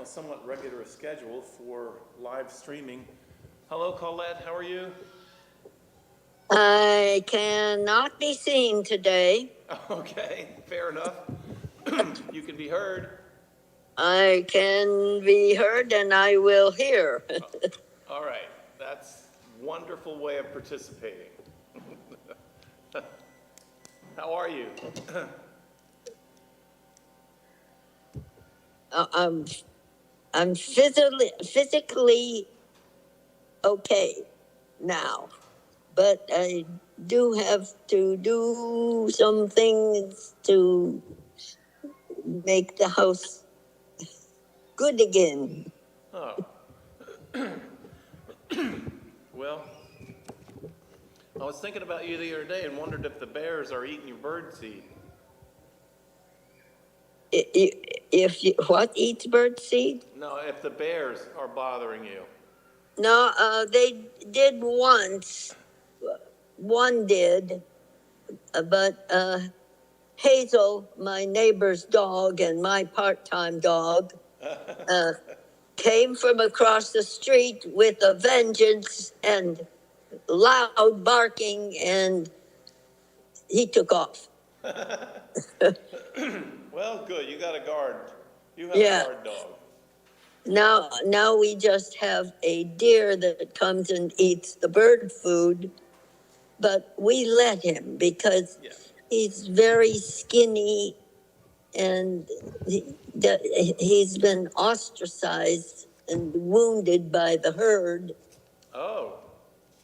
a somewhat regular schedule for live streaming. Hello, Colette, how are you? I cannot be seen today. Okay, fair enough. You can be heard. I can be heard and I will hear. All right, that's a wonderful way of participating. How are you? I'm physically okay now, but I do have to do some things to make the house good again. Oh. Well, I was thinking about you the other day and wondered if the bears are eating your bird seed. If you, what eats bird seed? No, if the bears are bothering you. No, they did once. One did, but Hazel, my neighbor's dog and my part-time dog, came from across the street with a vengeance and loud barking, and he took off. Well, good, you got a guard. You have Yeah. a guard dog. Now we just have a deer that comes and eats the bird food, but we let him because he's very skinny and he's been ostracized and wounded by the herd. Oh.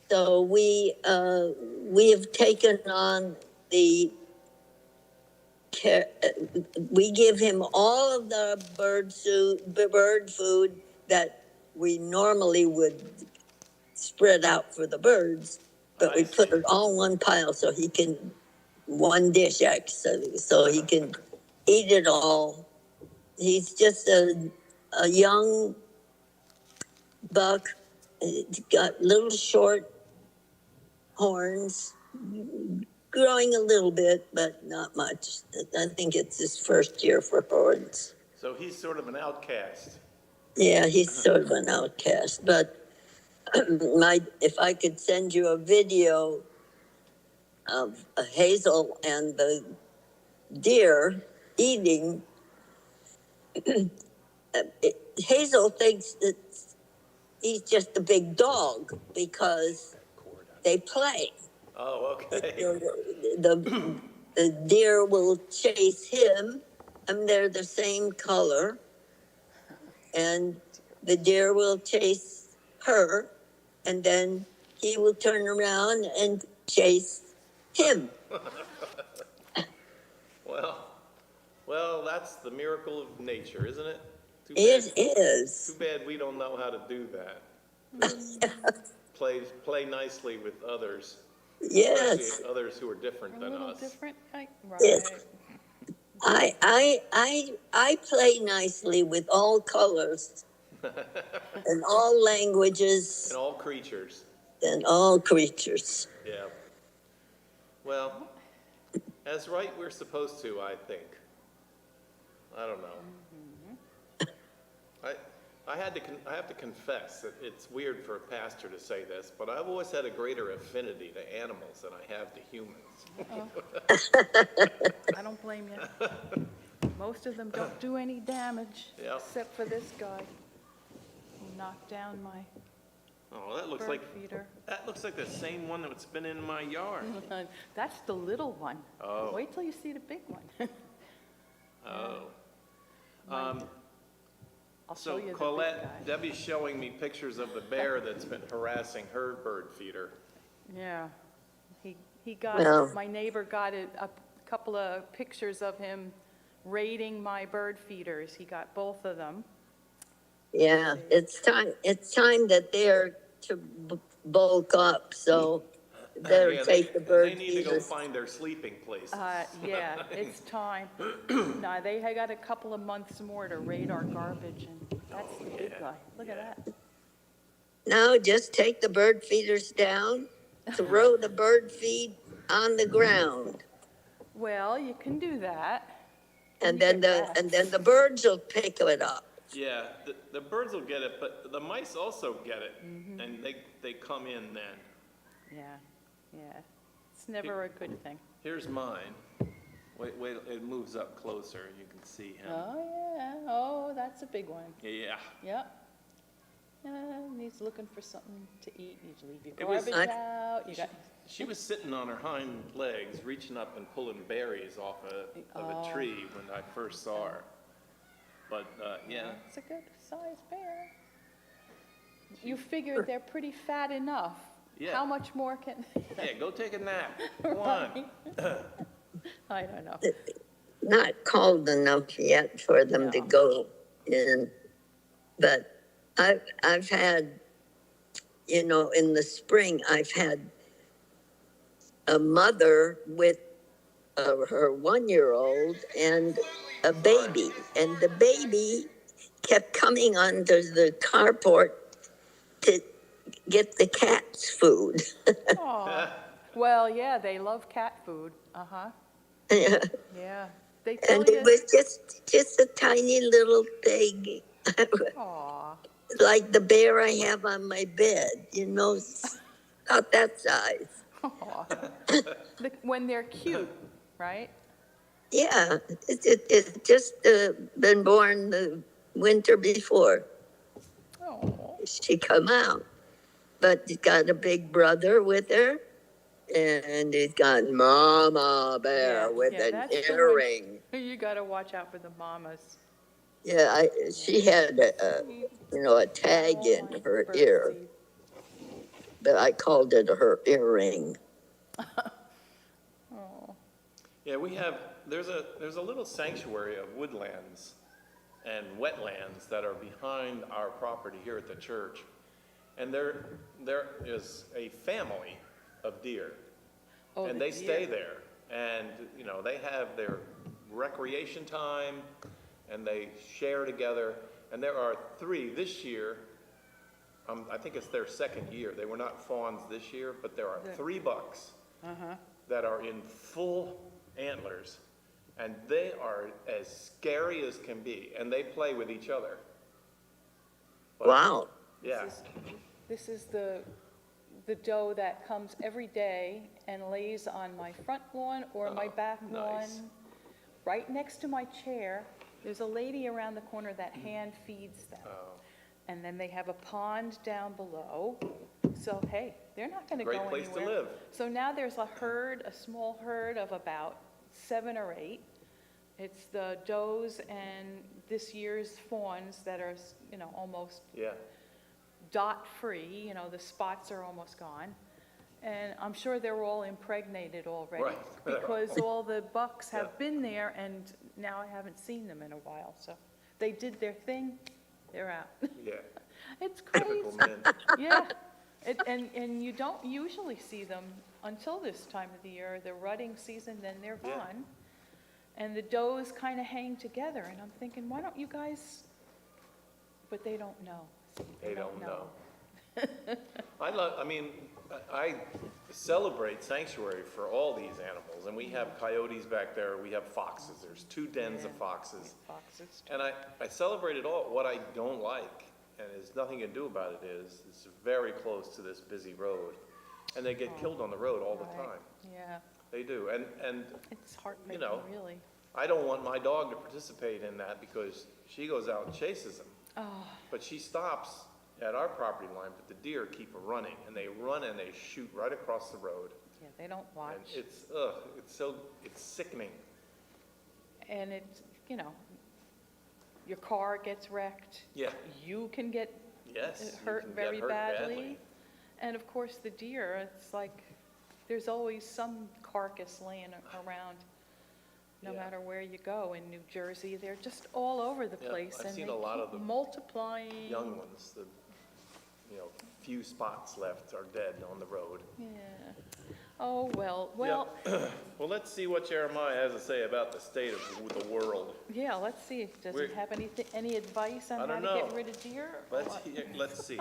So we have taken on the care. We give him all of the bird food that we normally would spread out for the birds, but we put it all in one pile so he can one dish actually, so he can eat it all. He's just a young buck. He's got little short horns, growing a little bit, but not much. I think it's his first year for horns. So he's sort of an outcast. Yeah, he's sort of an outcast. But if I could send you a video of Hazel and the deer eating, Hazel thinks that he's just a big dog because they play. Oh, okay. The deer will chase him, and they're the same color, and the deer will chase her, and then he will turn around and chase him. Well, that's the miracle of nature, isn't it? It is. Too bad we don't know how to do that. Play nicely with others. Yes. Especially others who are different than us. Different? Right. Yes. I play nicely with all colors and all languages And all creatures. and all creatures. Yeah. Well, as right we're supposed to, I think. I don't know. I have to confess that it's weird for a pastor to say this, but I've always had a greater affinity to animals than I have to humans. I don't blame you. Most of them don't do any damage, except for this guy who knocked down my Oh, that looks bird feeder. That looks like the same one that's been in my yard. That's the little one. Oh. Wait till you see the big one. Oh. I'll show So you the Colette, big guy. Debbie's showing me pictures of the bear that's been harassing her bird feeder. Yeah. He got, Well. my neighbor got a couple of pictures of him raiding my bird feeders. He got both of them. Yeah, it's time that they're to bulk up, so better take the bird They need to go feeders. find their sleeping places. Yeah, it's time. No, they had got a couple of months more to raid our garbage, and that's the big guy. Look at that. No, just take the bird feeders down, throw the bird feed on the ground, Well, you can do that. and then the birds will pick it up. Yeah, the birds will get it, but the mice also get it, and they come in then. Yeah, yeah. It's never a good thing. Here's mine. Wait, it moves up closer, you can see him. Oh, yeah. Oh, that's a big one. Yeah. Yep. He's looking for something to eat. You leave your It was- garbage out. You got. She was sitting on her hind legs, reaching up and pulling berries off of a tree when I first saw her. But, yeah, It's a good sized bear. You figure they're pretty fat enough. Yeah. How much more can? yeah, go take a nap. Come on. I don't know. Not cold enough yet for them to No. go in. But I've had, in the spring, I've had a mother with her 1-year-old and a baby. And the baby kept coming onto the carport to get the cat's food. Aw. Well, yeah, they love cat food. Uh-huh. Yeah. Yeah. They tell And it you. was just a tiny little thing, Aw. like the bear I have on my bed, about that size. Aw. When they're cute, right? Yeah, it's just been born the winter before Oh. she come out. But he's got a big brother with her, and he's got Mama Bear with an that's the one. earring. You gotta watch out for the mamas. Yeah, she had a tag Oh, in my her ear, birdseed. but I called it her earring. Oh. Yeah, there's a little sanctuary of woodlands and wetlands that are behind our property here at the church. And there is a family of deer. Oh, And the they stay deer. there. And, they have their recreation time and they share together. And there are 3 this year. I think it's their 2nd year. They were not fawns this year, but there are 3 bucks that are in full antlers. And they are as scary as can be. And they play with each other. But, Wow. Yeah. This is the doe that comes every day and lays on my front lawn or my back nice. lawn, right next to my chair. There's a lady around the corner that hand feeds them. And then they have a pond down below. So, hey, they're not gonna go Great anywhere. place to live. So now there's a small herd of about 7 or 8. It's the does and this year's fawns that are, almost Yeah. dot-free, the spots are almost gone. And I'm sure they're all impregnated already. Right. Because all the bucks have been there and now I haven't seen them in a while, so they did their thing, they're out. Yeah. It's crazy. Typical men. Yeah, and you don't usually see them until this time of the year, the rutting season, then they're Yeah. gone. And the does kind of hang together, and I'm thinking, why don't you guys, but they don't know. See, They don't know. I celebrate sanctuary for all these animals, and we have coyotes back there, we have foxes, there's 2 dens of Yeah. foxes. Foxes. And I celebrate it all. What I don't like, and there's nothing you can do about it, is it's very close to this busy road. And they get killed on the road all the Right. time. Yeah, They do. And it's heartbreaking, know, really. I don't want my dog to participate in that because she goes out and chases them. Oh, But she stops at our property line, but the deer keep running, and they run and they shoot right across the road. yeah, they don't And watch. it's sickening. And it's, your car gets wrecked. Yeah, You can get yes. you hurt can get very hurt badly. And of course, the deer, it's like, there's always some carcass laying around, no Yeah. matter where you go. In New Jersey, they're just all over the Yeah, place. I've And seen they a lot keep of them. multiplying. Young ones, the few spots left are dead on the road. Yeah. Oh, well, Well, let's see what Jeremiah has to say about the state of the world. yeah, let's see. Does he We're- have any advice on I how don't to get know. rid of deer? or what? Let's see.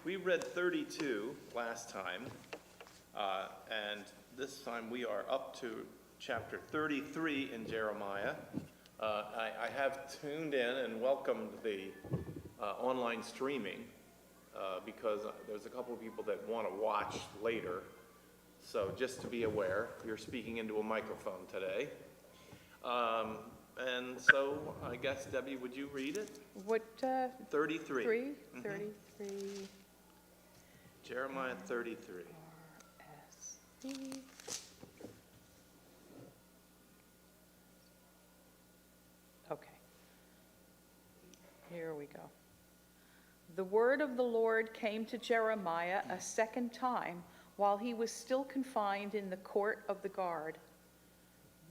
We read 32 last time, and this time we are up to chapter 33 in Jeremiah. I have tuned in and welcomed the online streaming because there's a couple of people that want to watch later. So just to be aware, you're speaking into a microphone today. And so I guess, Debbie, would you read it? What, 33. 33. Jeremiah 33. RSV. Okay. Here we go. The word of the Lord came to Jeremiah a second time while he was still confined in the court of the guard.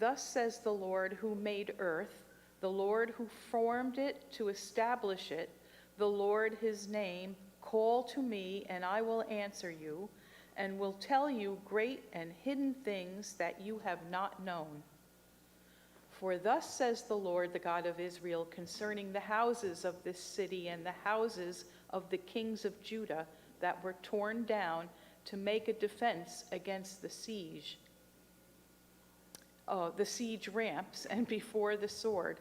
Thus says the Lord who made earth, the Lord who formed it to establish it, the Lord his name, call to me, and I will answer you, and will tell you great and hidden things that you have not known. For thus says the Lord, the God of Israel, concerning the houses of this city and the houses of the kings of Judah that were torn down to make a defense against the siege ramps and before the sword.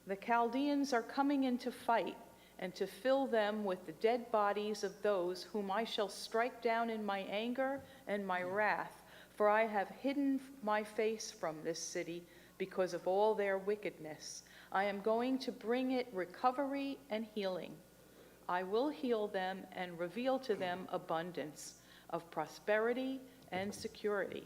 The Chaldeans are coming in to fight and to fill them with the dead bodies of those whom I shall strike down in my anger and my wrath, for I have hidden my face from this city because of all their wickedness. I am going to bring it recovery and healing. I will heal them and reveal to them abundance of prosperity and security.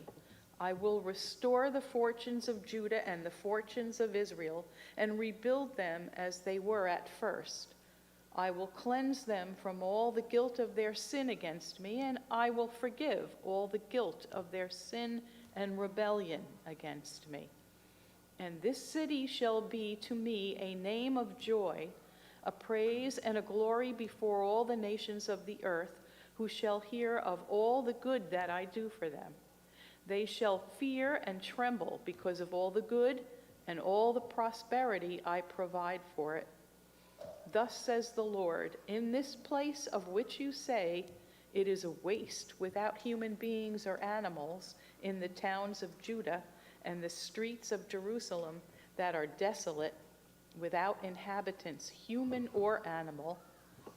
I will restore the fortunes of Judah and the fortunes of Israel and rebuild them as they were at first. I will cleanse them from all the guilt of their sin against me, and I will forgive all the guilt of their sin and rebellion against me. And this city shall be to me a name of joy, a praise and a glory before all the nations of the earth, who shall hear of all the good that I do for them. They shall fear and tremble because of all the good and all the prosperity I provide for it. Thus says the Lord, in this place of which you say, it is a waste without human beings or animals, in the towns of Judah and the streets of Jerusalem that are desolate, without inhabitants, human or animal,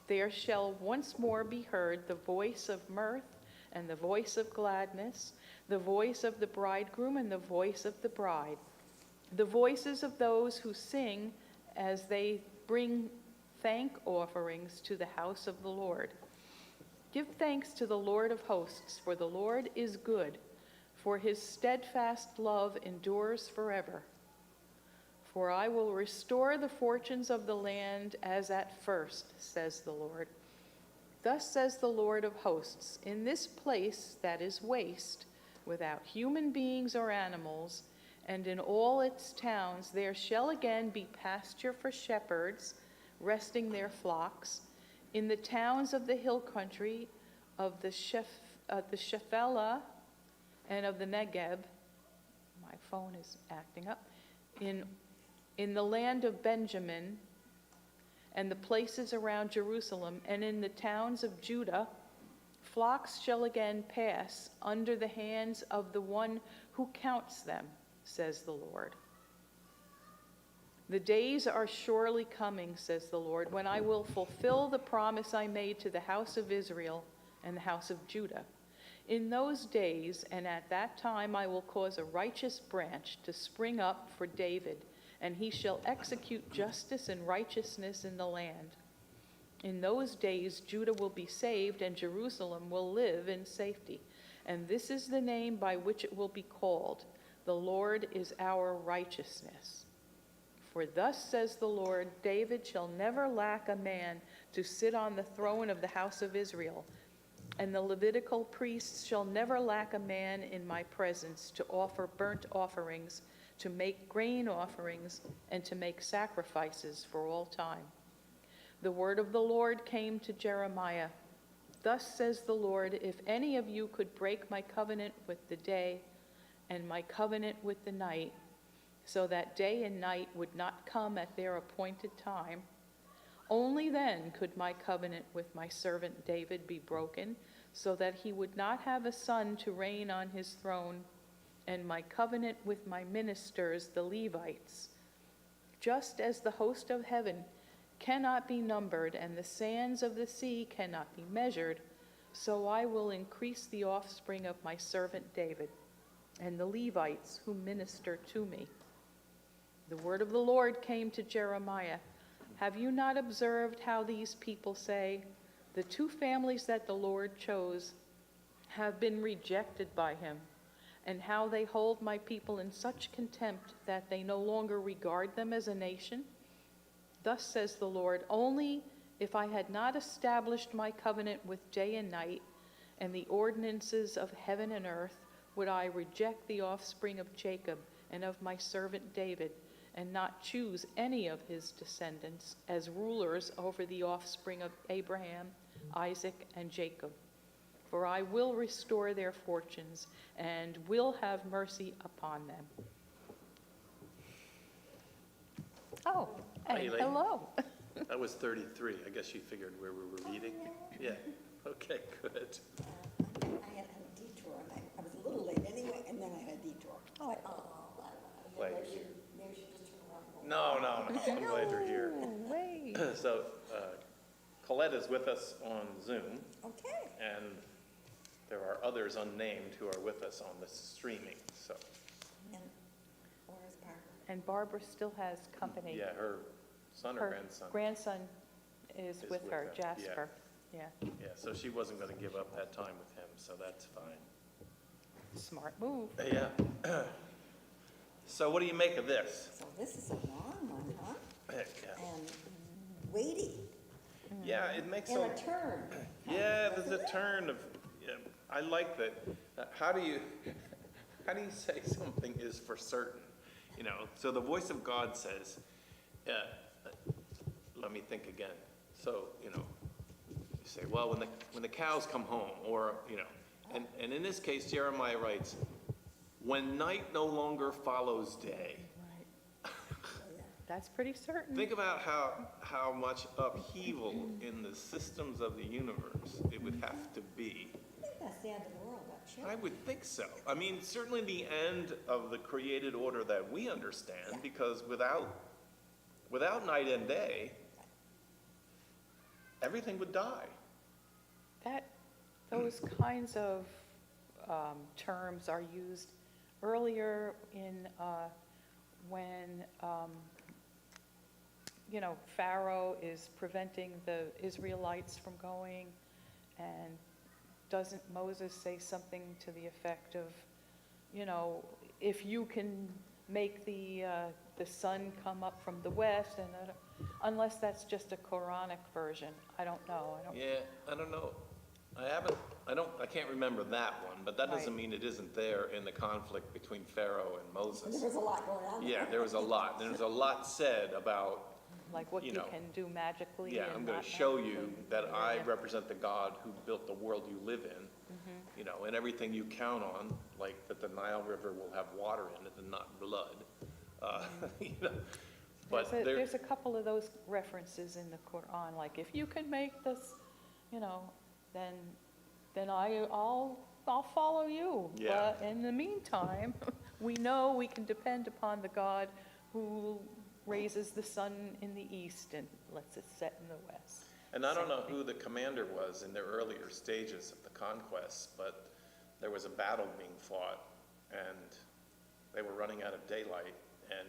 there shall once more be heard the voice of mirth and the voice of gladness, the voice of the bridegroom and the voice of the bride, the voices of those who sing as they bring thank offerings to the house of the Lord. Give thanks to the Lord of hosts, for the Lord is good, for his steadfast love endures forever. For I will restore the fortunes of the land as at first, says the Lord. Thus says the Lord of hosts, in this place that is waste, without human beings or animals, and in all its towns there shall again be pasture for shepherds, resting their flocks, in the towns of the hill country, of the Shephelah, and of the Negeb. My phone is acting up. In the land of Benjamin, and the places around Jerusalem, and in the towns of Judah, flocks shall again pass under the hands of the one who counts them, says the Lord. The days are surely coming, says the Lord, when I will fulfill the promise I made to the house of Israel and the house of Judah. In those days and at that time I will cause a righteous branch to spring up for David, and he shall execute justice and righteousness in the land. In those days Judah will be saved, and Jerusalem will live in safety. And this is the name by which it will be called: the Lord is our righteousness. For thus says the Lord, David shall never lack a man to sit on the throne of the house of Israel, and the Levitical priests shall never lack a man in my presence to offer burnt offerings, to make grain offerings, and to make sacrifices for all time. The word of the Lord came to Jeremiah. Thus says the Lord, if any of you could break my covenant with the day and my covenant with the night, so that day and night would not come at their appointed time, only then could my covenant with my servant David be broken, so that he would not have a son to reign on his throne, and my covenant with my ministers, the Levites, just as the host of heaven cannot be numbered and the sands of the sea cannot be measured, so I will increase the offspring of my servant David and the Levites who minister to me. The word of the Lord came to Jeremiah. Have you not observed how these people say, the two families that the Lord chose have been rejected by him, and how they hold my people in such contempt that they no longer regard them as a nation? Thus says the Lord, only if I had not established my covenant with day and night and the ordinances of heaven and earth, would I reject the offspring of Jacob and of my servant David, and not choose any of his descendants as rulers over the offspring of Abraham, Isaac, and Jacob. For I will restore their fortunes and will have mercy upon them. Oh, and Elaine. hello. That was 33. I guess you figured where we were reading? Yeah. Okay, good. I had a detour, and I was a little late anyway, and then I had a detour. Oh. Like- Maybe she just turned around. No, I'm glad you're here. No way. So Colette is with us on Zoom, Okay. and there are others unnamed who are with us on the streaming. So, And where's Parker? And Barbara still has company. yeah, her son or Her grandson. grandson is Is with with her, them, yeah. Jasper. Yeah, Yeah, so she wasn't going to give up that time with him, so that's fine. smart move. Yeah. So what do you make of this? So this is a long one, huh? Yeah, And weighty, yeah, it makes and a, a turn. yeah, there's a turn of, yeah, I like that. How do you say something is for certain? You know, so the voice of God says, let me think again. So, you know, you say, well, when the cows come home, or, you know, and in this case, Jeremiah writes, when night no longer follows day. Right. That's pretty certain. Think about how much upheaval in the systems of the universe it would have to be. I think that's the end of the world, don't you? I would think so. I mean, certainly the end of the created order that we understand, because without night and day, everything would die. Those kinds of terms are used earlier in when Pharaoh is preventing the Israelites from going, and doesn't Moses say something to the effect of, if you can make the sun come up from the west, and unless that's just a Quranic version, I don't know. Yeah, I don't know. I can't remember that one, but that doesn't Right. mean it isn't there in the conflict between Pharaoh and There Moses. was a lot going on there. Yeah, there was a lot. There's a lot said about, Like what You you know, can do magically. yeah, and I'm going not to show you magically. that I Yeah. represent the God who built the world you live in, and everything you count on, like that the Nile River will have water in it and not blood. you know, but There's a couple of those references in the Quran, like if you can make this, then I'll follow you. Yeah. But in the meantime, we know we can depend upon the God who raises the sun in the east and lets it set in the west. And I don't Same know thing. who the commander was in the earlier stages of the conquest, but there was a battle being fought, and they were running out of daylight, and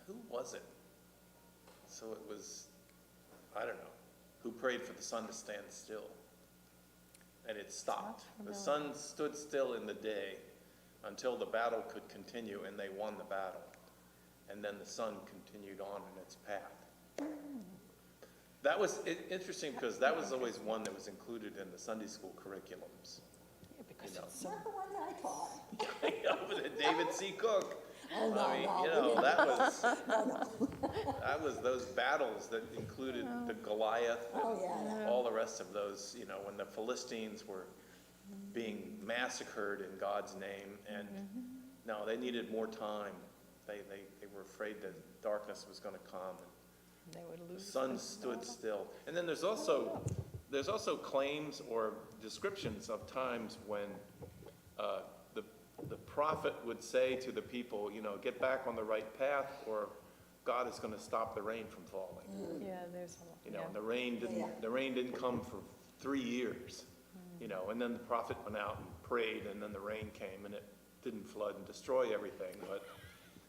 who was it? So it was, I don't know, who prayed for the sun to stand still. And it stopped. The sun stood still in the day until the battle could continue, and they won the battle. And then the sun continued on in its path. That was interesting, because that was always one that was included in the Sunday school curriculums. Yeah, because You know. it's so Not the one that I taught. David C. Cook. Oh, no, I mean, no. that was those battles that included the Goliath and Oh, yeah, all the rest of those, when the Philistines were being massacred in God's name. And no, they needed more time. They were afraid that darkness was going to come. they would The lose. sun stood still. And then there's also claims or descriptions of times when the prophet would say to the people, get back on the right path, or God is going to stop the rain from falling. Yeah, there's a lot. You know, Yeah. and the rain didn't come for 3 years, you know, and then the prophet went out and prayed, and then the rain came, and it didn't flood and destroy everything. But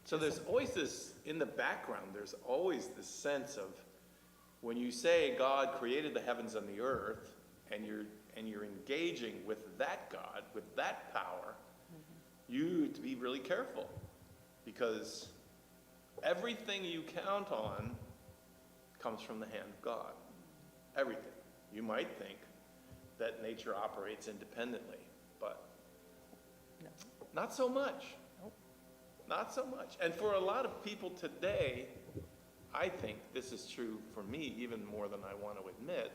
so there's always this, in the background, there's always this sense of, when you say God created the heavens and the earth, and you're engaging with that God, with that power, you have to be really careful, because everything you count on comes from the hand of God. Everything. You might think that nature operates independently, but No. not so much. Nope. Not so much. And for a lot of people today, I think this is true for me even more than I want to admit.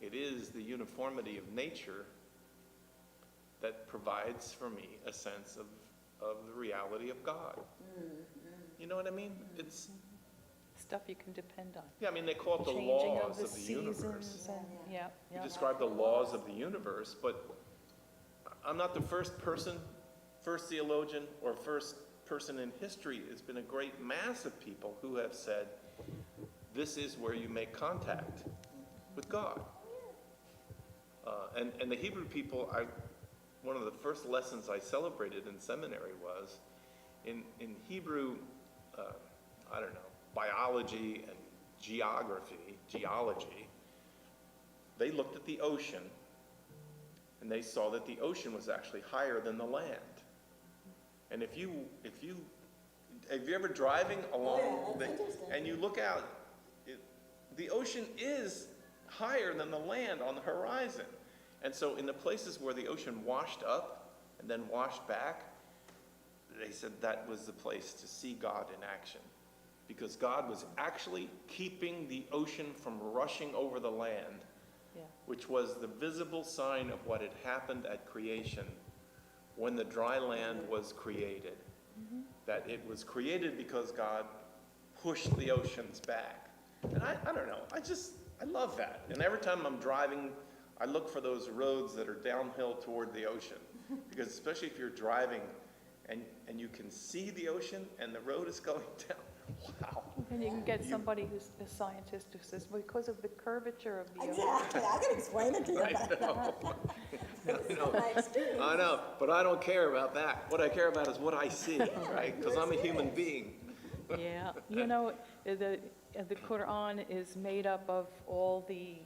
It is the uniformity of nature that provides for me a sense of the reality of God. You know what I mean? It's, Stuff you can depend on. yeah, I mean, they call it the Changing laws of of the the universe. seasons and, yeah, You yeah. describe the laws of the universe, but I'm not the first theologian, or first person in history. It's been a great mass of people who have said, this is where you make contact with God. And the Hebrew people, one of the first lessons I celebrated in seminary was, in Hebrew, I don't know, biology and geology, they looked at the ocean, and they saw that the ocean was actually higher than the land. And if you ever driving along, that's interesting. and you look out, the ocean is higher than the land on the horizon. And so in the places where the ocean washed up and then washed back, they said that was the place to see God in action, because God was actually keeping the ocean from rushing over the land, Yeah. which was the visible sign of what had happened at creation when the dry land was created. That it was created because God pushed the oceans back. And I don't know, I love that. And every time I'm driving, I look for those roads that are downhill toward the ocean. Because especially if you're driving and you can see the ocean and the road is going down, wow. And you can get somebody who's a scientist who says, because of the curvature of the ocean. Exactly, I can explain it to you. I know. This is my experience. I know, but I don't care about that. What I care about is what I see, right? Because I'm a human being. Yeah, you know, the Quran is made up of all the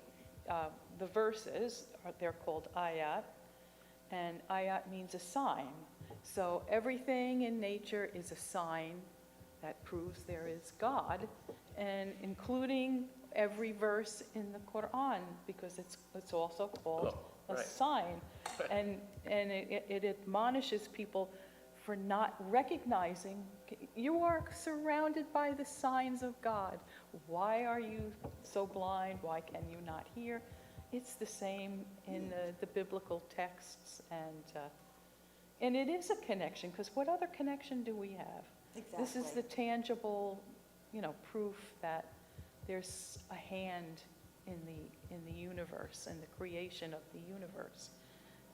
verses. They're called ayat, and ayat means a sign. So everything in nature is a sign that proves there is God, and including every verse in the Quran, because it's also called a right. sign, and it admonishes people for not recognizing. You are surrounded by the signs of God. Why are you so blind? Why can you not hear? It's the same in the biblical texts, and it is a connection, because what other connection do we have? This is Exactly. the tangible, proof that there's a hand in the universe and the creation of the universe,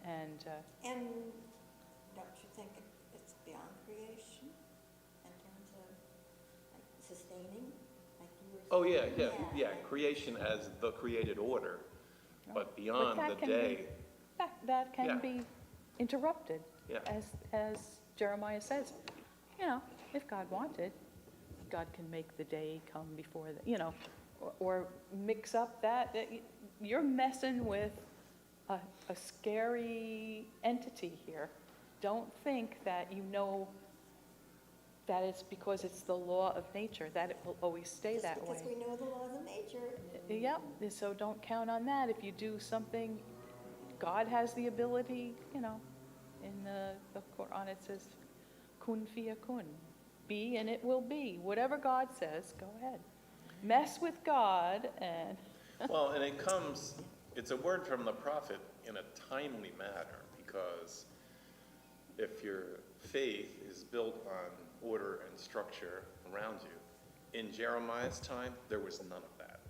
and And don't you think it's beyond creation in terms of like sustaining, like you were Oh, saying? yeah. Creation as the created order, but beyond that the can day. that can Yeah. be interrupted, Yeah. as Jeremiah says. If God wanted, God can make the day come before or mix up that you're messing with a scary entity here. Don't think that that it's because it's the law of nature, that it will always stay Just that way. because we know the laws of nature. Yep, so don't count on that. If you do something, God has the ability, in the Quran it says, kun fiyakun, be and it will be. Whatever God says, go ahead. Mess with God and... Well, and it's a word from the prophet in a timely manner, because if your faith is built on order and structure around you, in Jeremiah's time, there was none of that.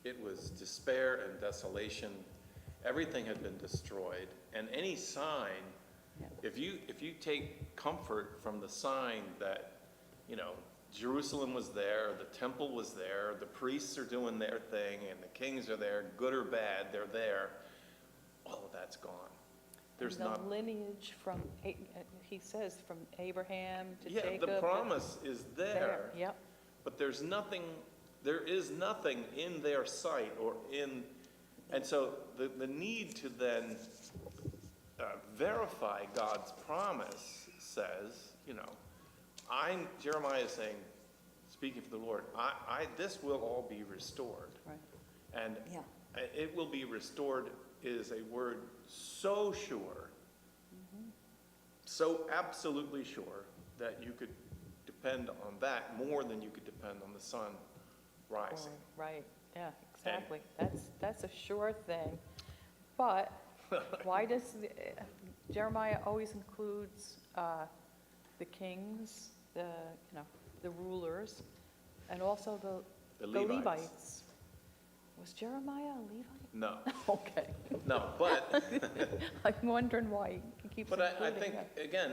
It was despair and desolation. Everything had been destroyed, and any sign, if you take comfort from the sign that, Jerusalem was there, the temple was there, the priests are doing their thing, and the kings are there, good or bad, they're there. All of that's gone. There's The not, lineage from, he says, from Abraham to yeah, Jacob. the promise is there, Yep. but there is nothing in their sight or in, and so the need to then verify God's promise says, Jeremiah is saying, speaking for the Lord, this will all be restored. Right. And Yeah. it will be restored is a word so sure, so absolutely sure, that you could depend on that more than you could depend on the sun rising. Right, yeah, exactly. That's a sure thing. But why does Jeremiah always includes the kings, the rulers, and also The the Levites. Levites? Was Jeremiah a Levite? No, Okay. no, but, I'm wondering why he keeps but I including think, that. again,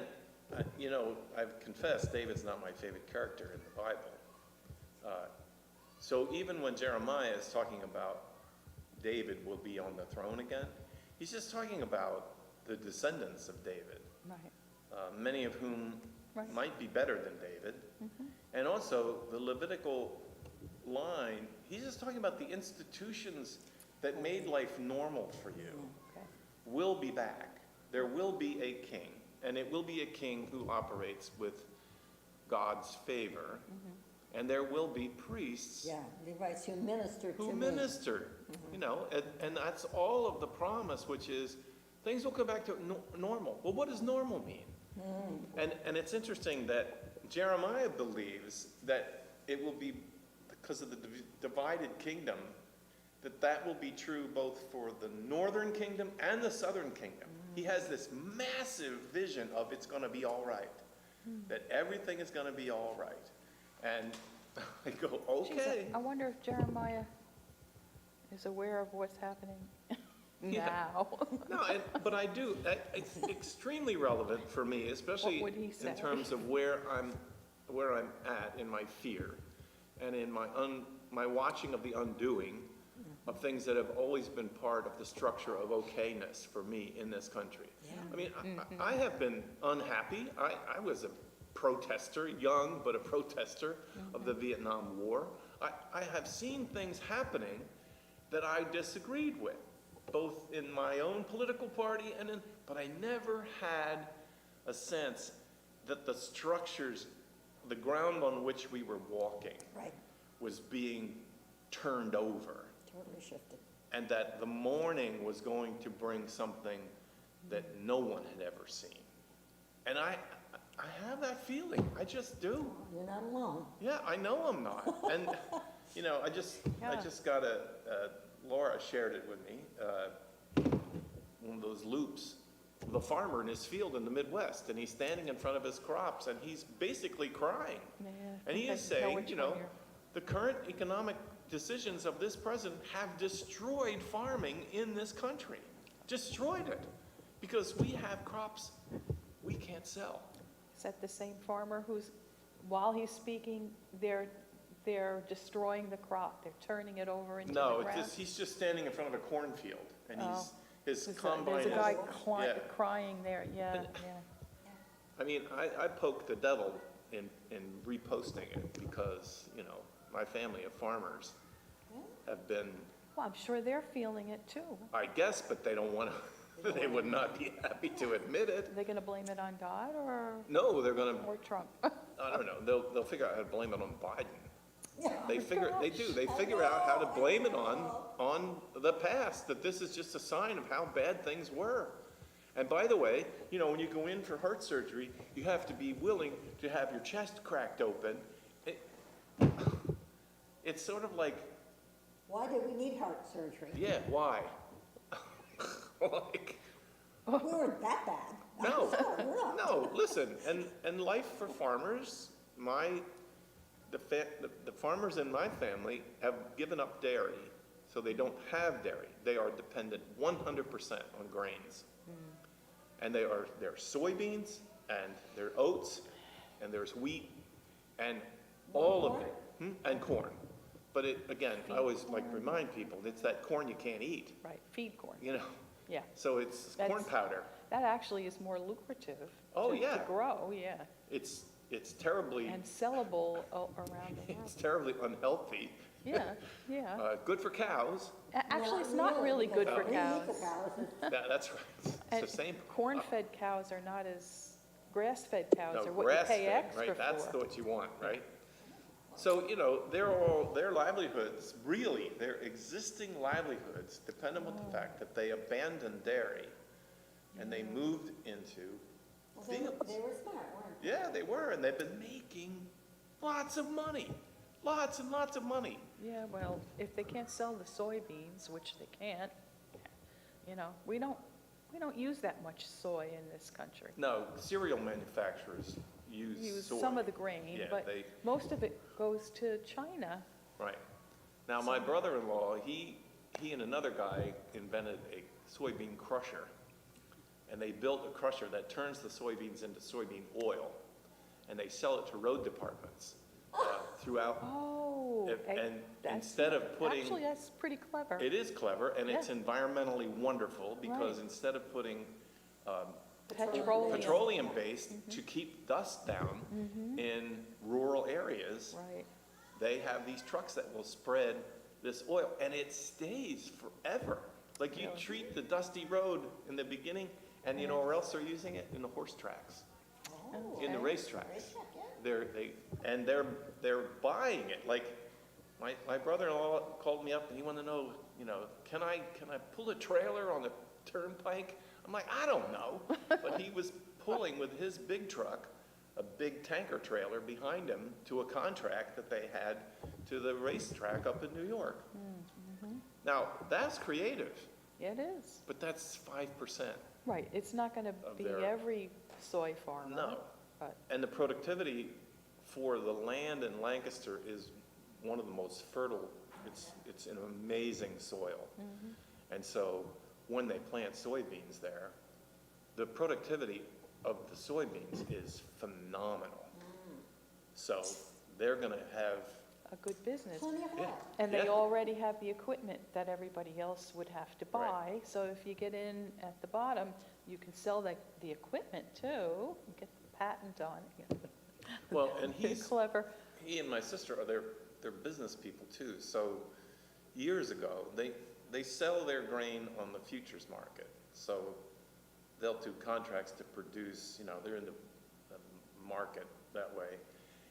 I've confessed David's not my favorite character in the Bible. So even when Jeremiah is talking about David will be on the throne again, he's just talking about the descendants of David, Right, many of whom Right. might be better than David. And also the Levitical line, he's just talking about the institutions that made life normal for you okay. will be back. There will be a king, and it will be a king who operates with God's favor. And there will be priests Yeah, Levites who minister to who me. minister, and that's all of the promise, which is things will come back to normal. Well, what does normal mean? And it's interesting that Jeremiah believes that it will be, because of the divided kingdom, that will be true both for the northern kingdom and the southern kingdom. He has this massive vision of it's going to be all right, that everything is going to be all right. And I go, Geez, okay. I wonder if Jeremiah is aware of what's happening Yeah. now. No, but I do. It's extremely relevant for me, especially What would he say? in terms of where I'm at in my fear, and in my watching of the undoing of things that have always been part of the structure of okayness for me in this country. I mean, I have been unhappy. I was a protester, young but a protester of the Vietnam War. I have seen things happening that I disagreed with, both in my own political party but I never had a sense that the structures, the ground on which we were walking, Right, was being turned over, totally shifted. and that the morning was going to bring something that no one had ever seen. And I have that feeling. I just do. You're not alone. Yeah, I know I'm not. And, I just got Laura shared it with me, one of those loops, the farmer in his field in the Midwest, and he's standing in front of his crops, and he's basically crying. Yeah, And he I is know saying, which one you're- the current economic decisions of this president have destroyed farming in this country. Destroyed it. Because we have crops we can't sell. Is that the same farmer who's, while he's speaking, they're destroying the crop, they're turning it over into the No, ground? he's just standing in front of a cornfield, and his There's combine a guy is, crying there, yeah. I mean, I poke the devil in reposting it because, my family of farmers have been, Well, I'm sure they're feeling it too. I guess, but they don't want to, they would not be happy to admit it. Are they gonna blame it on God or No, they're gonna, Trump? I don't know, they'll figure out how to blame it on Biden. Yeah. They figure out how to blame it on the past, that this is just a sign of how bad things were. And by the way, when you go in for heart surgery, you have to be willing to have your chest cracked open. It's sort of like, Why do we need heart surgery? yeah, why? Like, We weren't that bad. no, We're not. no, listen, and life for farmers, the farmers in my family have given up dairy, so they don't have dairy. They are dependent 100% on grains. And there's soybeans, and there's oats, and there's wheat, and all of it, and corn. But it, again, I always like to remind people, it's that corn you can't eat, Right, feed corn, you know? yeah. So it's corn That's- powder. That actually is more lucrative. Oh, to yeah. grow, yeah, It's terribly, and sellable around the world. it's terribly unhealthy. Yeah, yeah. Good for cows. Actually, it's not really good for We eat cows. the cows. That's right. It's And the same. corn-fed cows are not as, grass-fed cows No, are what you pay grass-fed, extra right? That's for. what you want, right? So, their livelihoods, really, their existing livelihoods depend on the fact that they abandoned dairy and they moved into Well, fields. they were smart, weren't they? Yeah, they were, and they've been making lots of money, lots and lots of money. Yeah, well, if they can't sell the soybeans, which they can't, we don't use that much soy in this country. No, cereal manufacturers use soy. Some of the grain, Yeah, but they- most of it goes to China. Right. Now, my brother-in-law, he and another guy invented a soybean crusher. And they built a crusher that turns the soybeans into soybean oil. And they sell it to road departments throughout. Oh, And that's- instead of putting, Actually, that's pretty clever. it is clever, and it's Yeah. environmentally wonderful because Right. instead of putting Petroleum. petroleum-based to keep dust down in rural areas, Right, they have these trucks that will spread this oil, and it stays forever. Like you Really? treat the dusty road in the beginning, and you know where else they're using it? In the horse tracks, in the Okay. racetracks. They're buying it. Like my brother-in-law called me up and he wanted to know, can I pull a trailer on the turnpike? I'm like, I don't know, but he was pulling with his big truck, a big tanker trailer behind him to a contract that they had to the racetrack up in New York. Now, that's creative, it is. but that's 5%. Right, it's not gonna Of be their- every soy farmer. No. But, And the productivity for the land in Lancaster is one of the most fertile. It's an amazing soil. And so when they plant soybeans there, the productivity of the soybeans is phenomenal. So they're gonna have, a good business. Plenty of yeah. help. And they yeah. already have the equipment that everybody else would have to Right. buy. So if you get in at the bottom, you can sell the equipment too, and get the patent on it. Well, and Clever. he and my sister are, they're business people too. So years ago, they sell their grain on the futures market. So they'll do contracts to produce, they're in the market that way.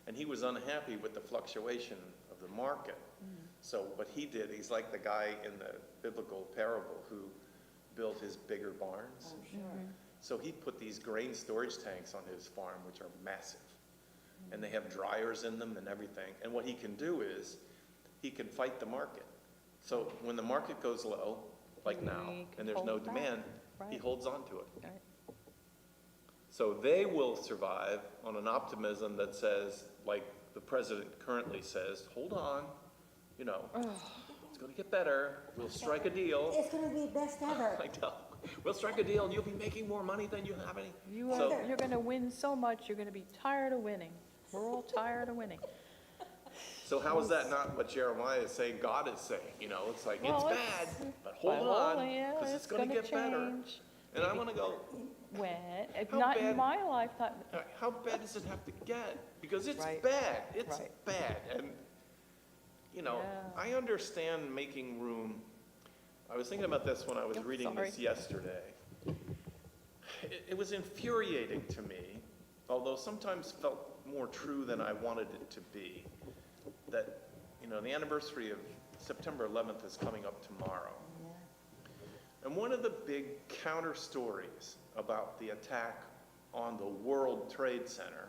And he was unhappy with the fluctuation of the market. So what he did, he's like the guy in the biblical parable who built his bigger barns. I'm sure. So he put these grain storage tanks on his farm, which are massive. And they have dryers in them and everything. And what he can do is, he can fight the market. So when the market goes low, like now, He can and there's no hold back. demand, he Right. holds on to it. Right. So they will survive on an optimism that says, like the president currently says, hold on, it's gonna get better, we'll strike a deal. It's gonna be best ever. I know, we'll strike a deal and you'll be making more money than you have any. So- You're gonna win so much, you're gonna be tired of winning. We're all tired of winning. So how is that not what Jeremiah is saying, God is saying, it's like, it's Well, bad, but But hold on, yeah, because it's gonna get better. change. And I wanna go, When, How not bad- in my lifetime. how bad does it have to get? Because it's Right. bad, it's Right. bad, and, Yeah. I understand making room. I was thinking about this when I was Oh, reading sorry. this yesterday. It was infuriating to me, although sometimes felt more true than I wanted it to be, that, the anniversary of September 11th is coming up tomorrow. And one of the big counter stories about the attack on the World Trade Center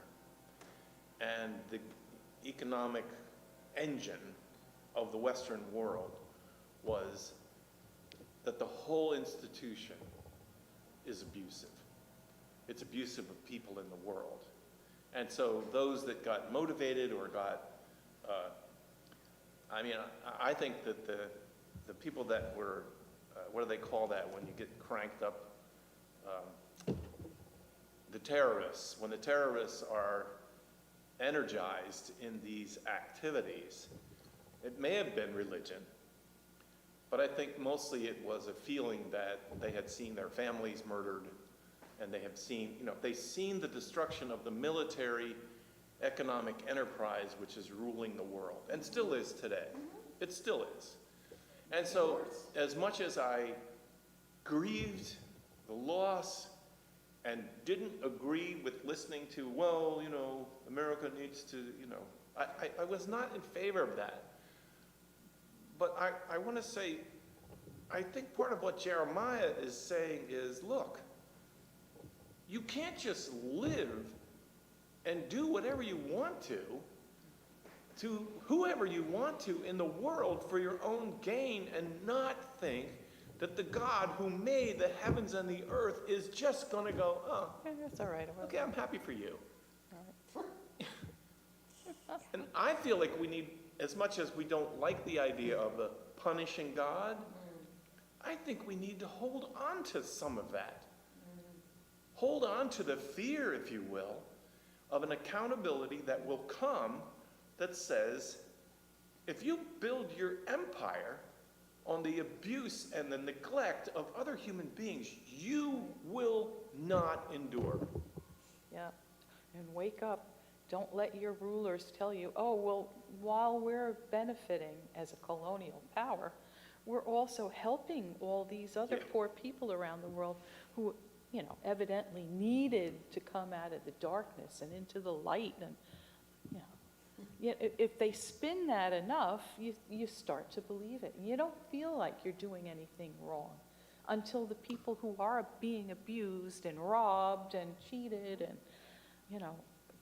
and the economic engine of the Western world was that the whole institution is abusive. It's abusive of people in the world. And so those that got motivated or got, I think that the people that were, what do they call that when you get cranked up? The terrorists, when the terrorists are energized in these activities. It may have been religion, but I think mostly it was a feeling that they had seen their families murdered, and they have seen, they've seen the destruction of the military economic enterprise which is ruling the world, and still is today. It still is. And so, as much as I grieved the loss and didn't agree with listening to, well, America needs to, I was not in favor of that. But I want to say, I think part of what Jeremiah is saying is, look, you can't just live and do whatever you want to whoever you want to in the world for your own gain, and not think that the God who made the heavens and the earth is just going to go, oh, Yeah, that's all right. okay, I'm happy for you. All And I feel like we need, as much as we don't like the idea of the punishing God, I think we need to hold on to some of that. Hold on to the fear, if you will, of an accountability that will come that says, if you build your empire on the abuse and the neglect of other human beings, you will not endure. Yeah, and wake up. Don't let your rulers tell you, oh, well, while we're benefiting as a colonial power, we're also helping all these other poor people around the world who, evidently needed to come out of the darkness and into the light. And, if they spin that enough, you start to believe it. You don't feel like you're doing anything wrong until the people who are being abused and robbed and cheated and,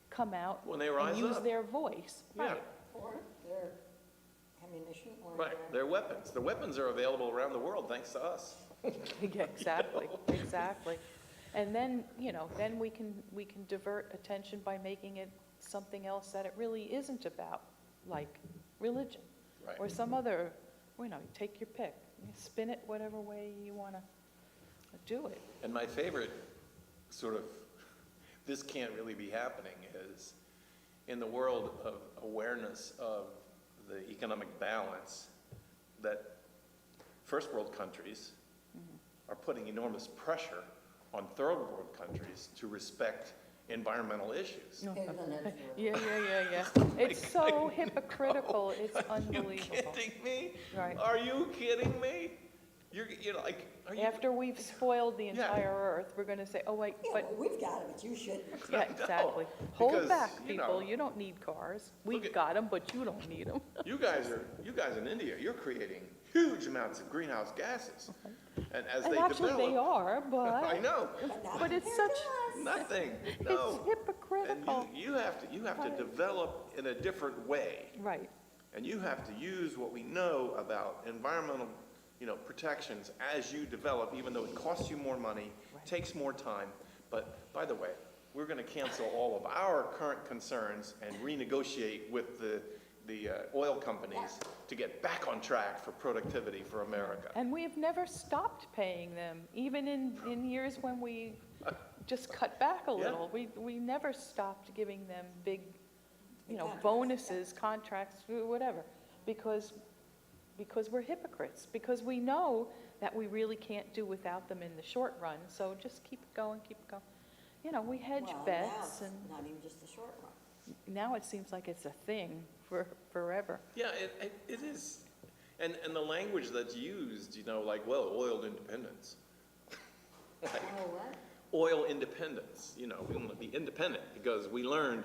come out When they rise and use up. their voice. Yeah. Right. Or their ammunition or Right, their weapons. The weapons are available around the world thanks to us. Yeah, exactly, exactly. And then, then we can divert attention by making it something else that it really isn't about, like religion. Right. Or some other, take your pick. You spin it whatever way you want to do it. And my favorite sort of, this can't really be happening, is in the world of awareness of the economic balance, that first world countries are putting enormous pressure on third world countries to respect environmental issues. Yeah. It's so hypocritical, it's unbelievable. Are you kidding me? Right. Are you kidding me? Are you? After we've spoiled the entire earth, we're going to say, oh, wait, Yeah, but, well, we've got it, but you shouldn't. yeah, exactly. Hold because, back, you people, know, you don't need cars. look We've at- got them, but you don't need them. You guys in India, you're creating huge amounts of greenhouse gases. And as And they actually, develop. they are, but. I know, But it's such, nothing, it's no. And hypocritical. you have to develop in a different way. Right, And you have to use what we know about environmental, protections as you develop, even though it costs you more money, takes more time. But by the way, we're going to cancel all of our current concerns and renegotiate with the oil companies to get back on track for productivity for America. and we have never stopped paying them, even in years when we just cut back a little. We never stopped giving them big, Contracts, bonuses, contracts, whatever, because we're hypocrites, because we know that we really can't do without them in the short run, so just keep it going, we hedge Well, now bets, it's and not even just the short run. now it seems like it's a thing for forever. Yeah, it is. And the language that's used, like, well, oil independence. Oh, what? Oil independence, we want to be independent because we learned,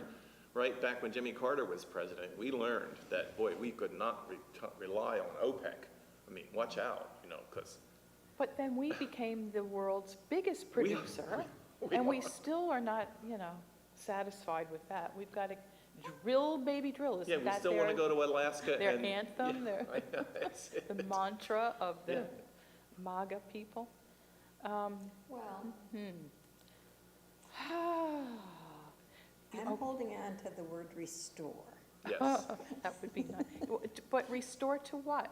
right back when Jimmy Carter was president, we learned that, boy, we could not rely on OPEC. I mean, watch out, because But then we became the world's biggest We- producer, we and we are. still are not, satisfied with that. We've got to drill, baby, drill. yeah, Isn't we that still want to go to Alaska. their and, anthem, yeah, their- I know, it's- the mantra of the Yeah. MAGA people? Well, I'm Oh, holding on to the word restore. yes. that would be nice. But restore to what?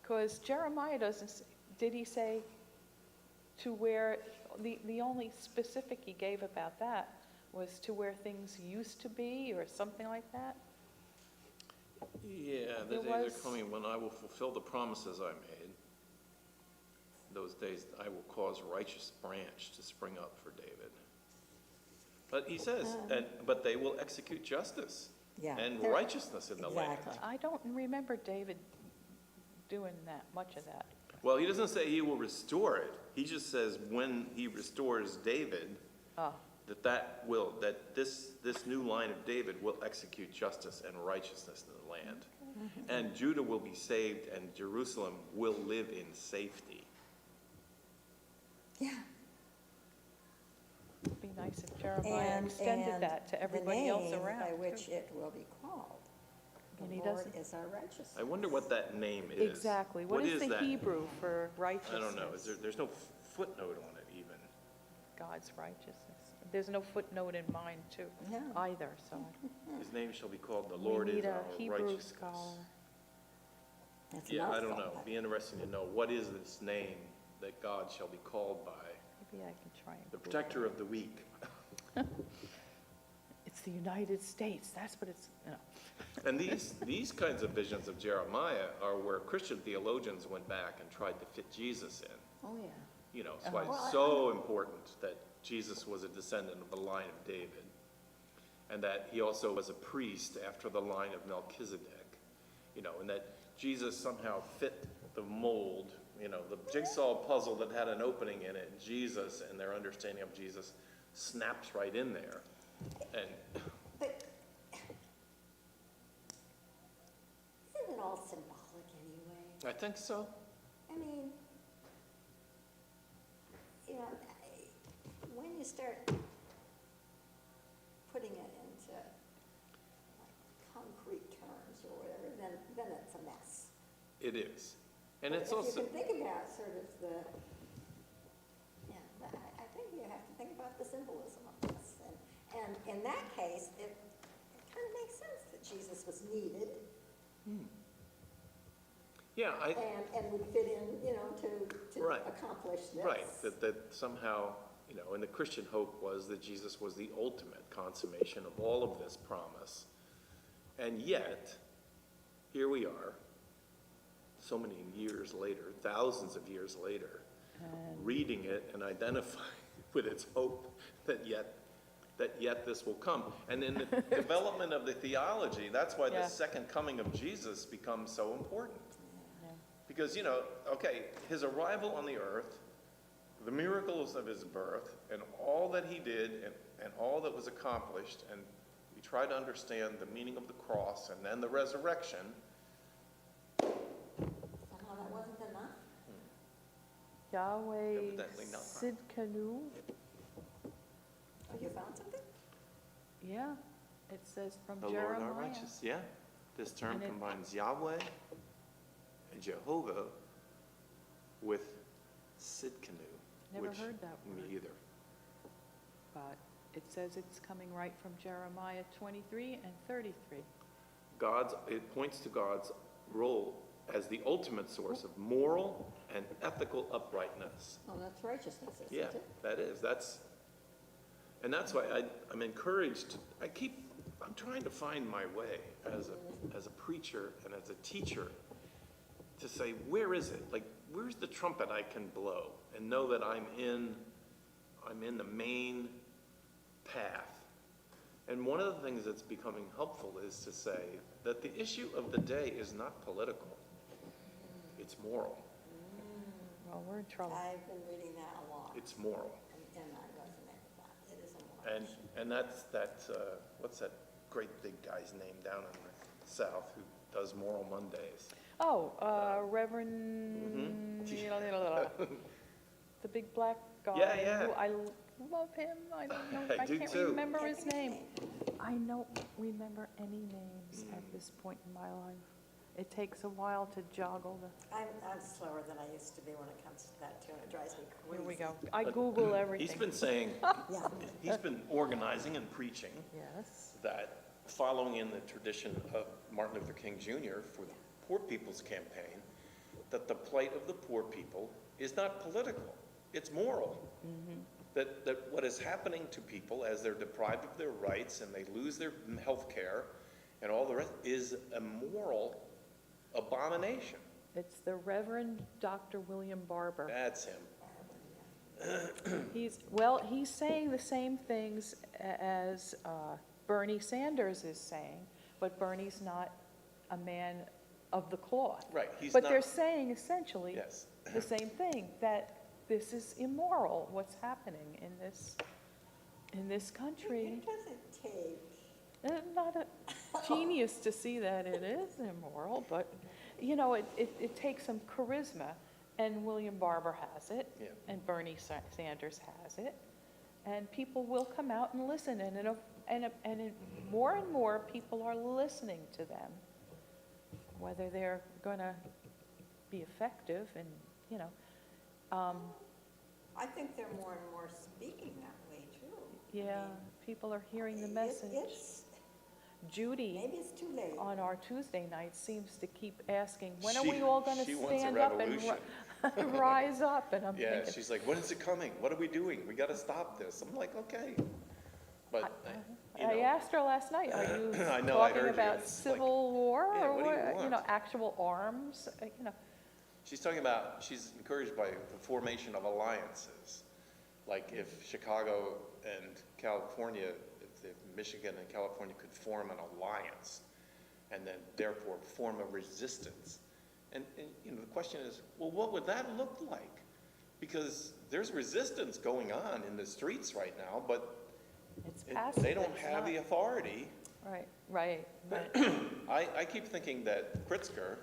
Because Jeremiah doesn't, did he say to where, the only specific he gave about that was to where things used to be, or something like that? Yeah, the There days are was- coming when I will fulfill the promises I made. Those days I will cause righteous branch to spring up for David. But he says, but they will execute justice Yeah, and they're- righteousness in the land. Exactly. I don't remember David doing that, much of that. Well, he doesn't say he will restore it. He just says when he restores David, Oh, that this new line of David will execute justice and righteousness in the land. And Judah will be saved and Jerusalem will live in safety. Yeah. it'd be nice if Jeremiah extended that to everybody else around. The name by too. which it will be called. And The he Lord doesn't- is our righteousness. I wonder what that name is. Exactly. What is the that? Hebrew for I righteousness? don't know. There's no footnote on it even. God's righteousness. There's no footnote in mine, too, No. either, so His name shall be called the we Lord need is a our Hebrew righteousness. scholar. That's a Yeah, I don't mouthful, know. but- Be interesting to know what is this name that God shall be called by. Maybe I can try and The Google protector it. of the weak. It's the United States, that's what it's, you know. And these kinds of visions of Jeremiah are where Christian theologians went back and tried to fit Jesus in. Oh, yeah. You know, that's why Well, it's so important that Jesus was a descendant of the line of David, and that he also was a priest after the line of Melchizedek, you know, and that Jesus somehow fit the mold, you know, the jigsaw puzzle that had an opening in it, Jesus and their understanding of Jesus snaps right in there. And But isn't it all symbolic anyway? I think so. I mean, you know, when you start putting it into like concrete terms or whatever, then it's a mess. It is. And But it's if also, you can think about sort of but I think you have to think about the symbolism of this. And in that case, it kind of makes sense that Jesus was needed yeah, and would fit in, you know, to Right. accomplish this. right, that somehow, you know, and the Christian hope was that Jesus was the ultimate consummation of all of this promise. And yet, here we are, so many years later, thousands of years later, reading it and identifying with its hope that yet this will come. And in the development of the theology, that's why Yeah. the second coming of Jesus becomes so important. Yeah. Because, you know, okay, his arrival on the earth, the miracles of his birth, and all that he did, and all that was accomplished, and we try to understand the meaning of the cross and then the resurrection. Somehow that wasn't enough. Yahweh Evidently not. Sidkenu, Oh, you found something? yeah, it says from The Lord our Jeremiah. righteous, yeah. This term And it- combines Yahweh and Jehovah with Sidkenu. Never which heard that word. Me either. But it says it's coming right from Jeremiah 23 and 33. It points to God's role as the ultimate source of moral and ethical uprightness. Oh, that's righteousness, isn't Yeah, it? that is. And that's why I'm encouraged. I'm trying to find my way as a preacher and as a teacher to say, where is it? Like, where's the trumpet I can blow and know that I'm in the main path? And one of the things that's becoming helpful is to say that the issue of the day is not political. It's moral. Well, we're in trouble. I've been reading that a lot, It's moral. and I resonate with that. It is a moral issue. And that's what's that great big guy's name down in the South who does Moral Mondays? Oh, Reverend, the big black guy. Yeah, yeah. Who I love him. I don't know. I I do can't too. remember Can't his think of name. the name. I don't remember any names at this point in my life. It takes a while to joggle the. I'm slower than I used to be when it comes to that too, and it drives me crazy. Here we go. I Google everything. He's been saying, Yeah. he's been organizing and preaching Yes. that, following in the tradition of Martin Luther King Jr. for the Poor People's Campaign, that the plight of the poor people is not political, it's moral. that what is happening to people as they're deprived of their rights and they lose their health care and all the rest is a moral abomination. It's the Reverend Dr. William Barber. That's him. He's saying the same things as Bernie Sanders is saying, but Bernie's not a man of the cloth. Right, he's But not. they're saying essentially Yes. the same thing, that this is immoral, what's happening in this country. What does it take? Not a genius to see that it is immoral, but, you know, it takes some charisma, and William Barber has it, Yeah. and Bernie Sanders has it, and people will come out and listen, and more and more people are listening to them. Whether they're going to be effective, and, you know, I think they're more and more speaking that way too. yeah, people are hearing the message. Judy, Maybe it's too late. on our Tuesday nights, seems to keep asking, when are She- we all going to she wants a stand up and revolution. rise up? And I'm Yeah, thinking, she's like, when is it coming? What are we doing? We got to stop this. I'm like, okay. But, you I know, asked her last night, are you I know, I talking heard you. about It's like, civil war yeah, or what do you what, want? know, actual arms? You know, she's talking about, she's encouraged by the formation of alliances. Like if Chicago and California, if Michigan and California could form an alliance and then therefore form a resistance. And you know, the question is, well, what would that look like? Because there's resistance going on in the streets right now, but it's passive. they don't it's have not- the authority. Right. I keep thinking that Pritzker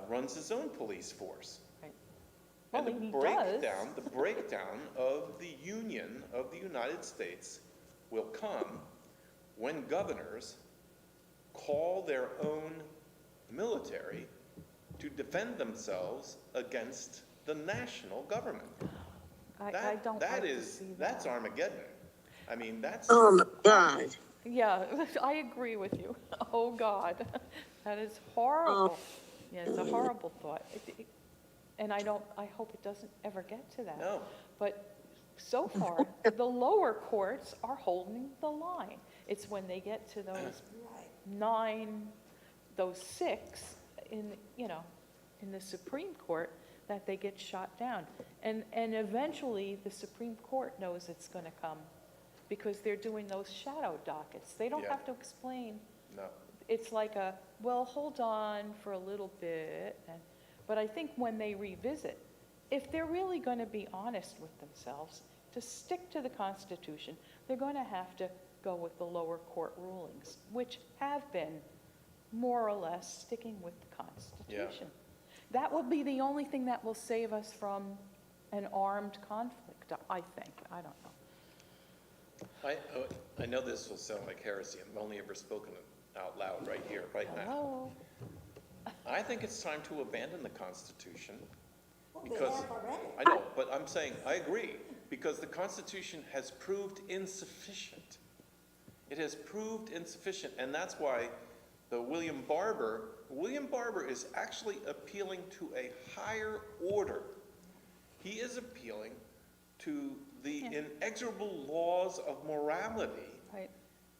runs his own police force. Right. And Well, he the breakdown of the Union of the United States will come when governors call their own military to defend themselves against the national government. I don't like to see that. That's Armageddon. I mean, that's, Oh my God. Yeah, I agree with you. Oh, God, that is horrible. Yeah, it's a horrible thought. And I hope it doesn't ever get to that. no. But so far, the lower courts are holding the line. It's when they get to those Right. those 6 in, you know, in the Supreme Court that they get shot down. And eventually, the Supreme Court knows it's going to come because they're doing those shadow dockets. They don't Yeah. have to explain. No. It's like well, hold on for a little bit. But I think when they revisit, if they're really going to be honest with themselves, to stick to the Constitution, they're going to have to go with the lower court rulings, which have been more or less sticking with the Constitution. That will be the only thing that will save us from an armed conflict, I think. I don't know. I know this will sound like heresy. I've only ever spoken it out loud right here, right now. Hello? I think it's time to abandon the Constitution. Well, they Because, have already. I know, but I'm saying, I agree, because the Constitution has proved insufficient. It has proved insufficient, and that's why the William Barber is actually appealing to a higher order. He is appealing to the inexorable laws of morality Right.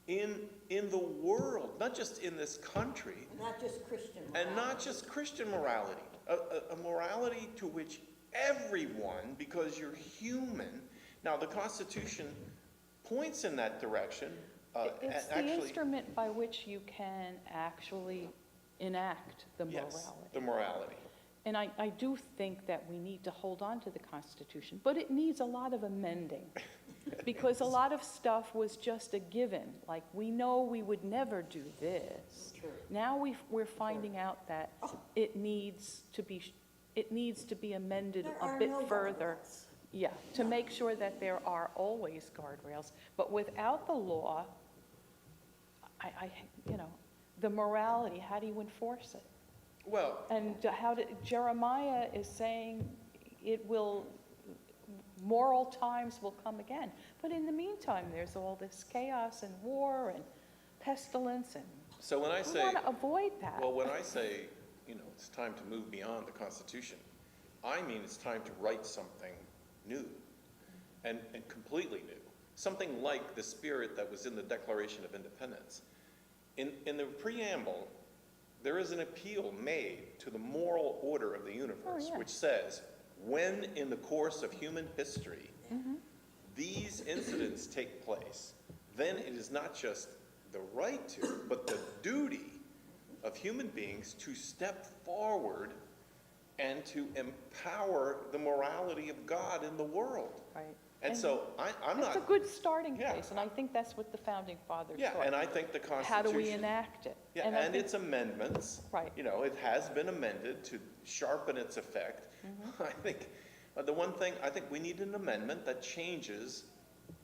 in the world, not just in this country, Not just Christian. and not just Christian morality, a morality to which everyone, because you're human. Now, the Constitution points in that direction. It's the instrument by which you can actually enact the Yes, morality. the morality. And I do think that we need to hold on to the Constitution, but it needs a lot of amending. Because a lot of stuff was just a given, like we know we would never do this. True. Now we're finding out that it needs to be amended There a are bit no further. guardrails. Yeah, to make sure that there are always guardrails. But without the law, you know, the morality, how do you enforce it? Well, And Jeremiah is saying moral times will come again. But in the meantime, there's all this chaos and war and pestilence, and so when I we say, want to avoid that. well, when I say, you know, it's time to move beyond the Constitution, I mean it's time to write something new. and completely new. Something like the spirit that was in the Declaration of Independence. In the preamble, there is an appeal made to the moral order of the universe, which says, when in the course of human history, these incidents take place, then it is not just the right to, but the duty of human beings to step forward and to empower the morality of God in the world. Right. And so I'm not. It's a good starting Yeah. place, and I think that's what the founding fathers Yeah, thought. and I think the Constitution. How do we enact it? Yeah, I and think- its amendments. Right. You know, it has been amended to sharpen its effect. I think, the one thing, I think we need an amendment that changes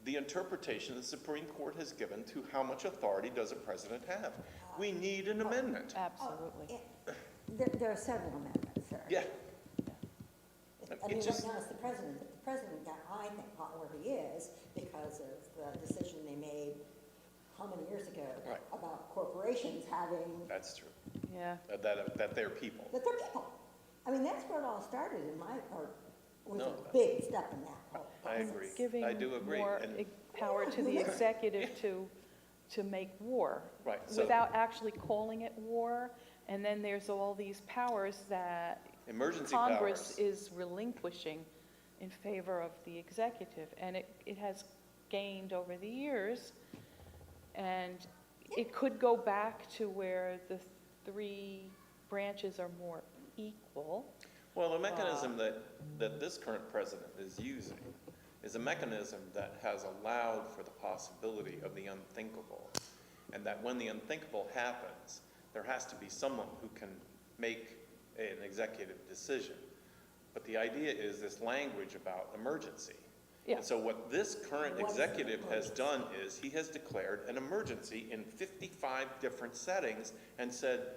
the interpretation the Supreme Court has given to how much authority does a president have. We need an amendment. Absolutely. There are several amendments, sir. Yeah. I mean, It right just- now it's the president, but the president got, I think, caught where he is because of the decision they made how many years ago Right. about corporations having, That's true. Yeah. That they're people. that they're people. I mean, that's where it all started in my, or was No. a big step in that whole I process. agree. Giving I do agree. more And- power to the executive to make war. Right, so- Without actually calling it war. And then there's all these powers that Emergency Congress powers. is relinquishing in favor of the executive. And it has gained over the years. And it could go back to where the three branches are more equal. Well, the mechanism that this current president is using is a mechanism that has allowed for the possibility of the unthinkable. And that when the unthinkable happens, there has to be someone who can make an executive decision. But the idea is this language about emergency. Yeah. And so what this current What is an executive has done is he has declared an emergency in 55 different settings and said,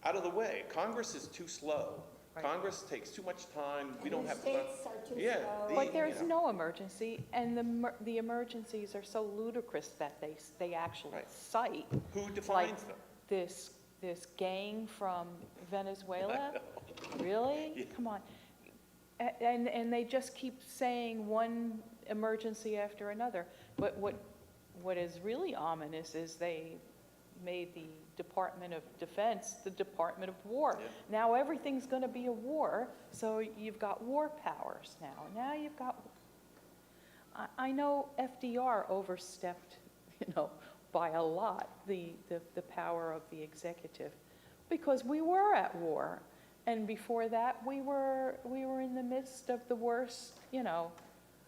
out of the way, Congress is too slow. Right. Congress takes too much time, we And don't the have states are too Yeah, slow. the- But there's you no emergency, and the emergencies are so ludicrous that they actually Right. cite. Who Like defines them? this gang from Venezuela? Really? Yeah. Come on. And they just keep saying one emergency after another. But what is really ominous is they made the Department of Defense the Department of War. Yeah. Now everything's going to be a war, so you've got war powers now. Now you've got, I know FDR overstepped, by a lot, the power of the executive, because we were at war. And before that, we were in the midst of the worst,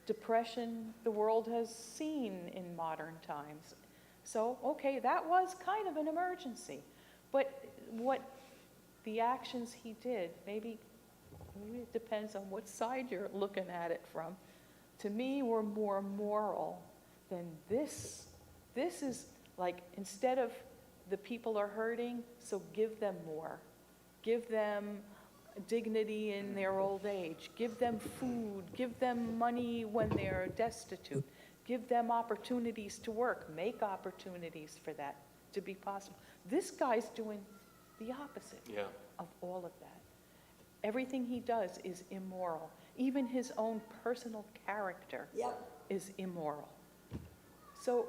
depression the world has seen in modern times. So, okay, that was kind of an emergency. But what the actions he did, maybe it depends on what side you're looking at it from, to me were more moral than this. This is like, instead of the people are hurting, so give them more. Give them dignity in their old age. Give them food. Give them money when they're destitute. Give them opportunities to work. Make opportunities for that to be possible. This guy's doing the opposite Yeah. of all of that. Everything he does is immoral. Even his own personal character Yep. is immoral. So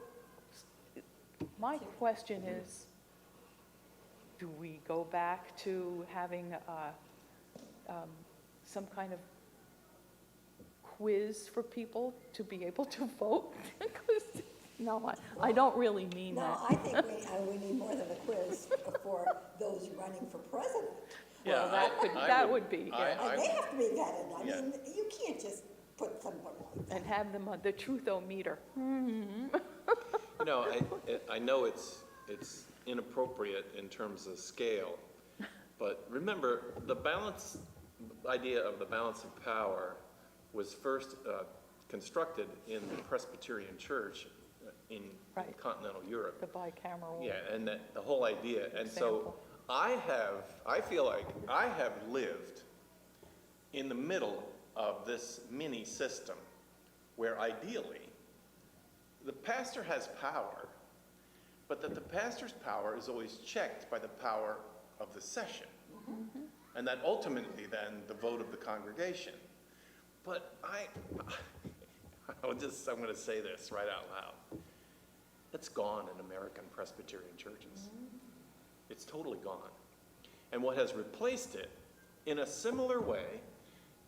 my question is, do we go back to having some kind of quiz for people to be able to vote? No, I don't really mean No, that. I think we need more than a quiz for those running for president. Yeah, Well, that would be, yeah. And they have to be vetted. I Yeah. mean, you can't just put someone like that. And have them on the truth-o-meter. I know it's inappropriate in terms of scale, but remember, the idea of the balance of power was first constructed in the Presbyterian Church in Right. continental Europe. The bicameral. Yeah, and the whole idea, and so Example. I feel like I have lived in the middle of this mini system where ideally the pastor has power, but that the pastor's power is always checked by the power of the session. And that ultimately then the vote of the congregation. But I'm going to say this right out loud. It's gone in American Presbyterian churches. It's totally gone. And what has replaced it, in a similar way,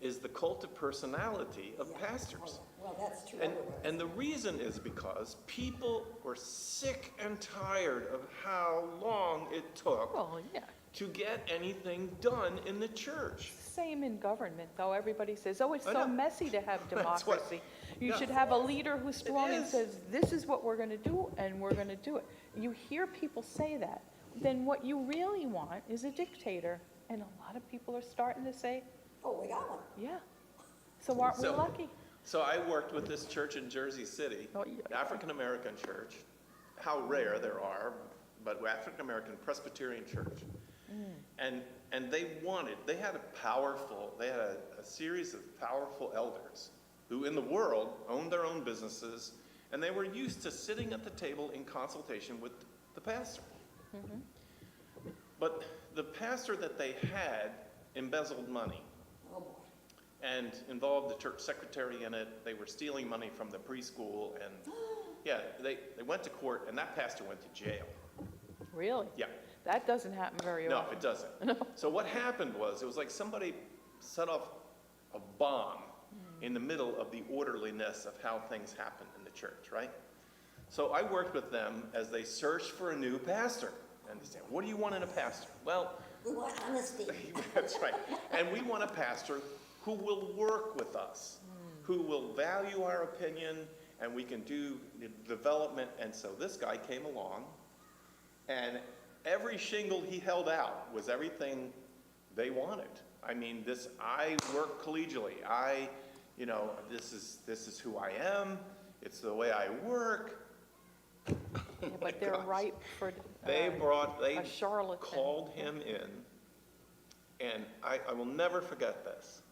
is the cult of personality of pastors. Well, that's true And, everywhere. and the reason is because people were sick and tired of how long it took Well, yeah. to get anything done in the church. Same in government, though. Everybody says, oh, it's I so know. messy to have That's what- democracy. You yeah. should have a leader who's strong and is. says, this is what we're going to do, and we're going to do it. You hear people say that. Then what you really want is a dictator. And a lot of people are starting to say, Oh, we got one. yeah. So aren't we So- lucky? So I worked with this church in Jersey City, Oh, yeah. African-American church. How rare there are, but African-American Presbyterian church. And they had a series of powerful elders who in the world owned their own businesses, and they were used to sitting at the table in consultation with the pastor. But the pastor that they had embezzled money Oh, boy. and involved the church secretary in it. They were stealing money from the preschool, and yeah, they went to court, and that pastor went to jail. Really? Yeah. That doesn't happen very No, often. it doesn't. So what happened was, it was like somebody set off a bomb in the middle of the orderliness of how things happen in the church, right? So I worked with them as they searched for a new pastor. And they said, what do you want in a pastor? Well, We want honesty. that's right. And we want a pastor who will work with us, who will value our opinion, and we can do the development. And so this guy came along, and every shingle he held out was everything they wanted. I mean, I work collegially. This is who I am. It's the way I work. Yeah, my but they're gosh. ripe for They a charlatan. called him in, and I will never forget this.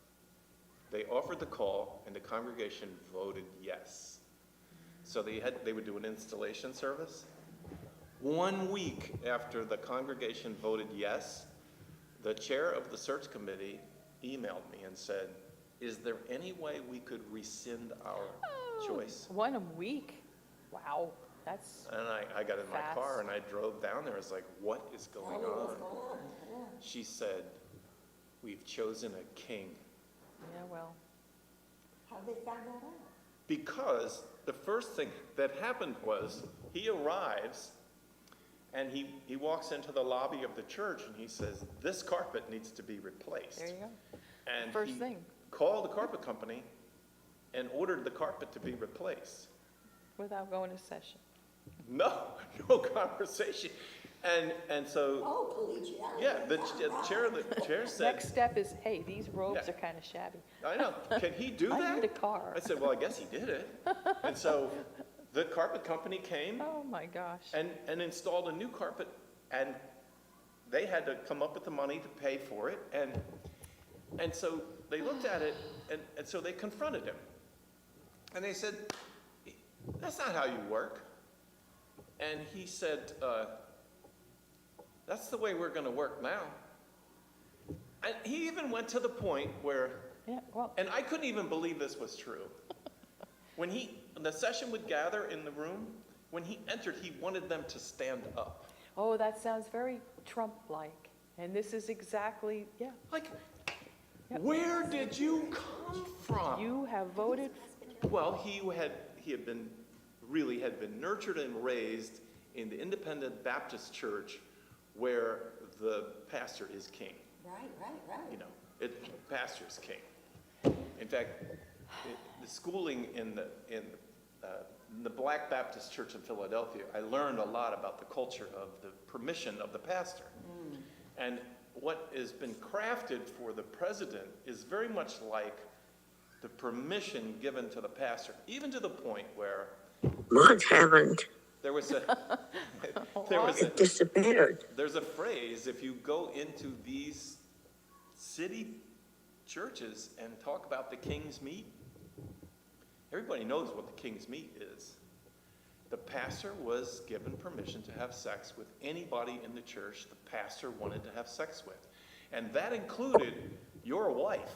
They offered the call, and the congregation voted yes. So they would do an installation service. 1 week after the congregation voted yes, the chair of the search committee emailed me and said, is there any way we could rescind our choice? 1 week? Wow, that's, And I got in my Fast. car and I drove down there. I was like, what is going Tell me what's on? going on. Yeah. She said, we've chosen a king. yeah, well, How did they find that out? Because the first thing that happened was he arrives and he walks into the lobby of the church and he says, this carpet needs to be replaced. there you go. And First he thing. called the carpet company and ordered the carpet to be replaced. Without going to session. No conversation. And so, Oh, collegiality. yeah, the chair said, Next step is, hey, these robes Yeah. are kind of shabby. I know, can he do that? I need a car. I said, well, I guess he did it. And so the carpet company came Oh, my gosh. and installed a new carpet, and they had to come up with the money to pay for it. And so they looked at it, and so they confronted him. And they said, that's not how you work. And he said, that's the way we're going to work now. And he even went to the point where, Yeah, well, and I couldn't even believe this was true. When the session would gather in the room, when he entered, he wanted them to stand up. oh, that sounds very Trump-like. And this is exactly, yeah, Like, Yep. where did you come from? you have voted, Well, he had been nurtured and raised in the independent Baptist church where the pastor is king. Right. Pastor's king. In fact, the schooling in the Black Baptist Church in Philadelphia, I learned a lot about the culture of the permission of the pastor. And what has been crafted for the president is very much like the permission given to the pastor, even to the point where What happened? there was a It disappeared. there's a phrase, if you go into these city churches and talk about the king's meat, everybody knows what the king's meat is. The pastor was given permission to have sex with anybody in the church the pastor wanted to have sex with. And that included your wife.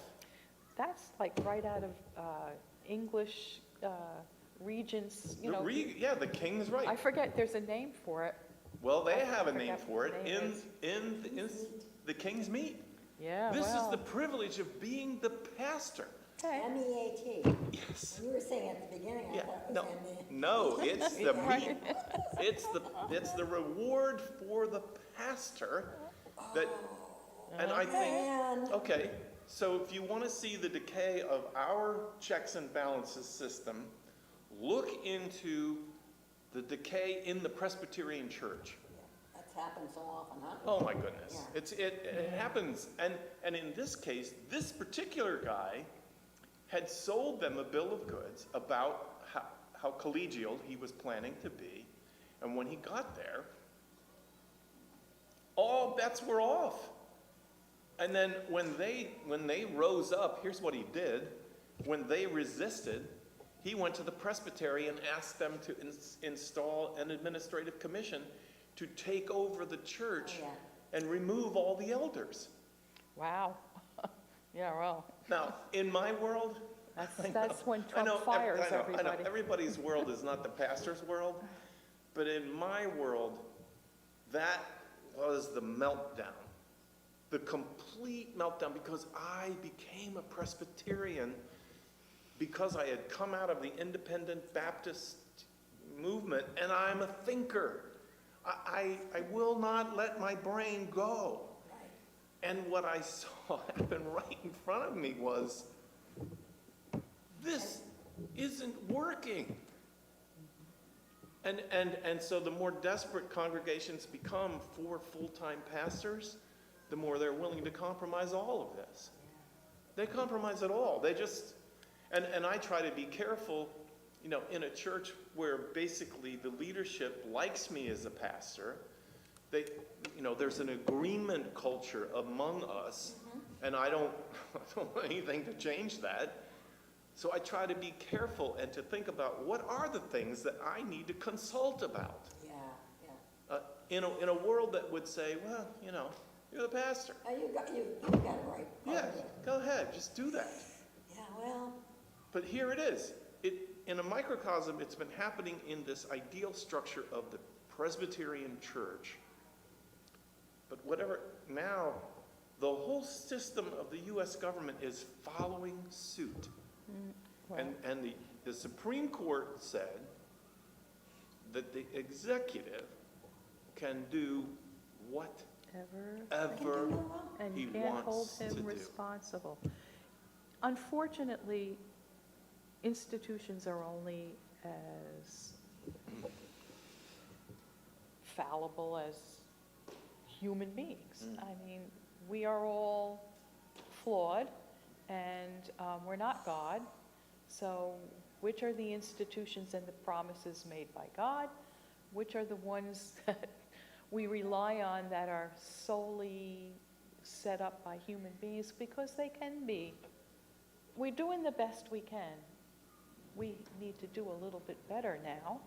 that's like right out of English regents, The yeah, the king's right. I forget, there's a name for it. Well, they I have a name forget for what it the name in the king's meat. Yeah, This is well, the privilege of being the pastor. okay. MEAT. Yes. When you were saying at the beginning, I Yeah, thought it no, was MEAT. no, it's the Right. meat. It's the reward for the pastor that, and I think, And okay, so if you want to see the decay of our checks and balances system, look into the decay in the Presbyterian Church. that's happened so often, huh? Oh my goodness, Yeah. it happens, and in this case, this particular guy had sold them a bill of goods about how collegial he was planning to be, and when he got there, all bets were off. And then when they rose up, here's what he did. When they resisted, he went to the presbytery and asked them to install an administrative commission to take over the church Oh, and remove all the elders. Wow. Yeah, well, Now, in my world, that's when I know, Trump fires I know, everybody. everybody's world is not the pastor's world, but in my world, that was the meltdown, the complete meltdown, because I became a Presbyterian because I had come out of the independent Baptist movement, and I'm a thinker. I will not let my brain go. Right. And what I saw happen right in front of me was, this isn't working. And so the more desperate congregations become for full-time pastors, the more they're willing to compromise all of this. They compromise it all. They just, and I try to be careful, you know, in a church where basically the leadership likes me as a pastor. They, you know, there's an agreement culture among us, and I don't want anything to change that. So I try to be careful and to think about what are the things that I need to consult about. Yeah, yeah. In a world that would say, well, you know, you're the pastor. You got it right. Yeah, go ahead, just do that. Yeah, well, But here it is. In a microcosm, it's been happening in this ideal structure of the Presbyterian Church. But whatever, now, the whole system of the U.S. government is following suit. Well, And the Supreme Court said that the executive can do whatever and he you can't hold wants to him do. responsible. Unfortunately, institutions are only as fallible as human beings. I mean, we are all flawed, and we're not God. So which are the institutions and the promises made by God? Which are the ones that we rely on that are solely set up by human beings? Because they can be. We're doing the best we can. We need to do a little bit better now.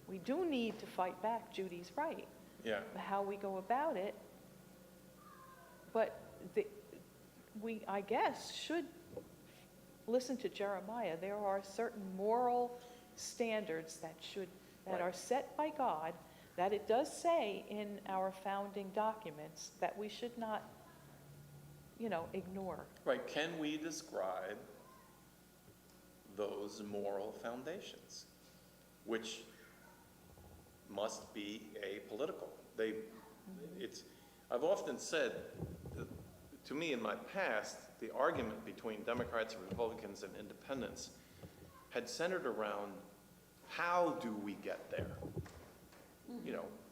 We do need to fight back. Judy's right. Yeah. How we go about it. But we, I guess, should listen to Jeremiah. There are certain moral standards that are set by God, that it does say in our founding documents that we should not, ignore. Right, can we describe those moral foundations, which must be apolitical? I've often said, to me in my past, the argument between Democrats and Republicans and independents had centered around how do we get there?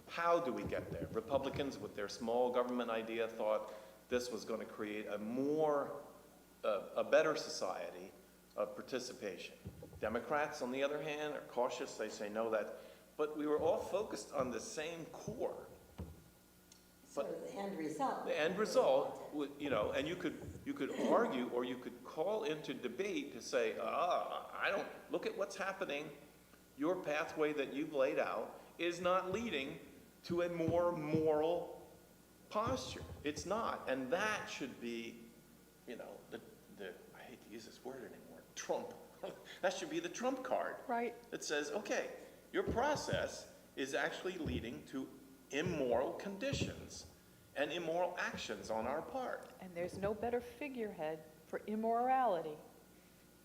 How do we get there? Republicans with their small government idea thought this was going to create a better society of participation. Democrats, on the other hand, are cautious. They say no, but we were all focused on the same core. sort of the end result. The end result, and you could argue, or you could call into debate to say, I don't, look at what's happening. Your pathway that you've laid out is not leading to a more moral posture. It's not, and that should be, I hate to use this word anymore, trump That should be the trump card. Right. That says, okay, your process is actually leading to immoral conditions and immoral actions on our part. And there's no better figurehead for immorality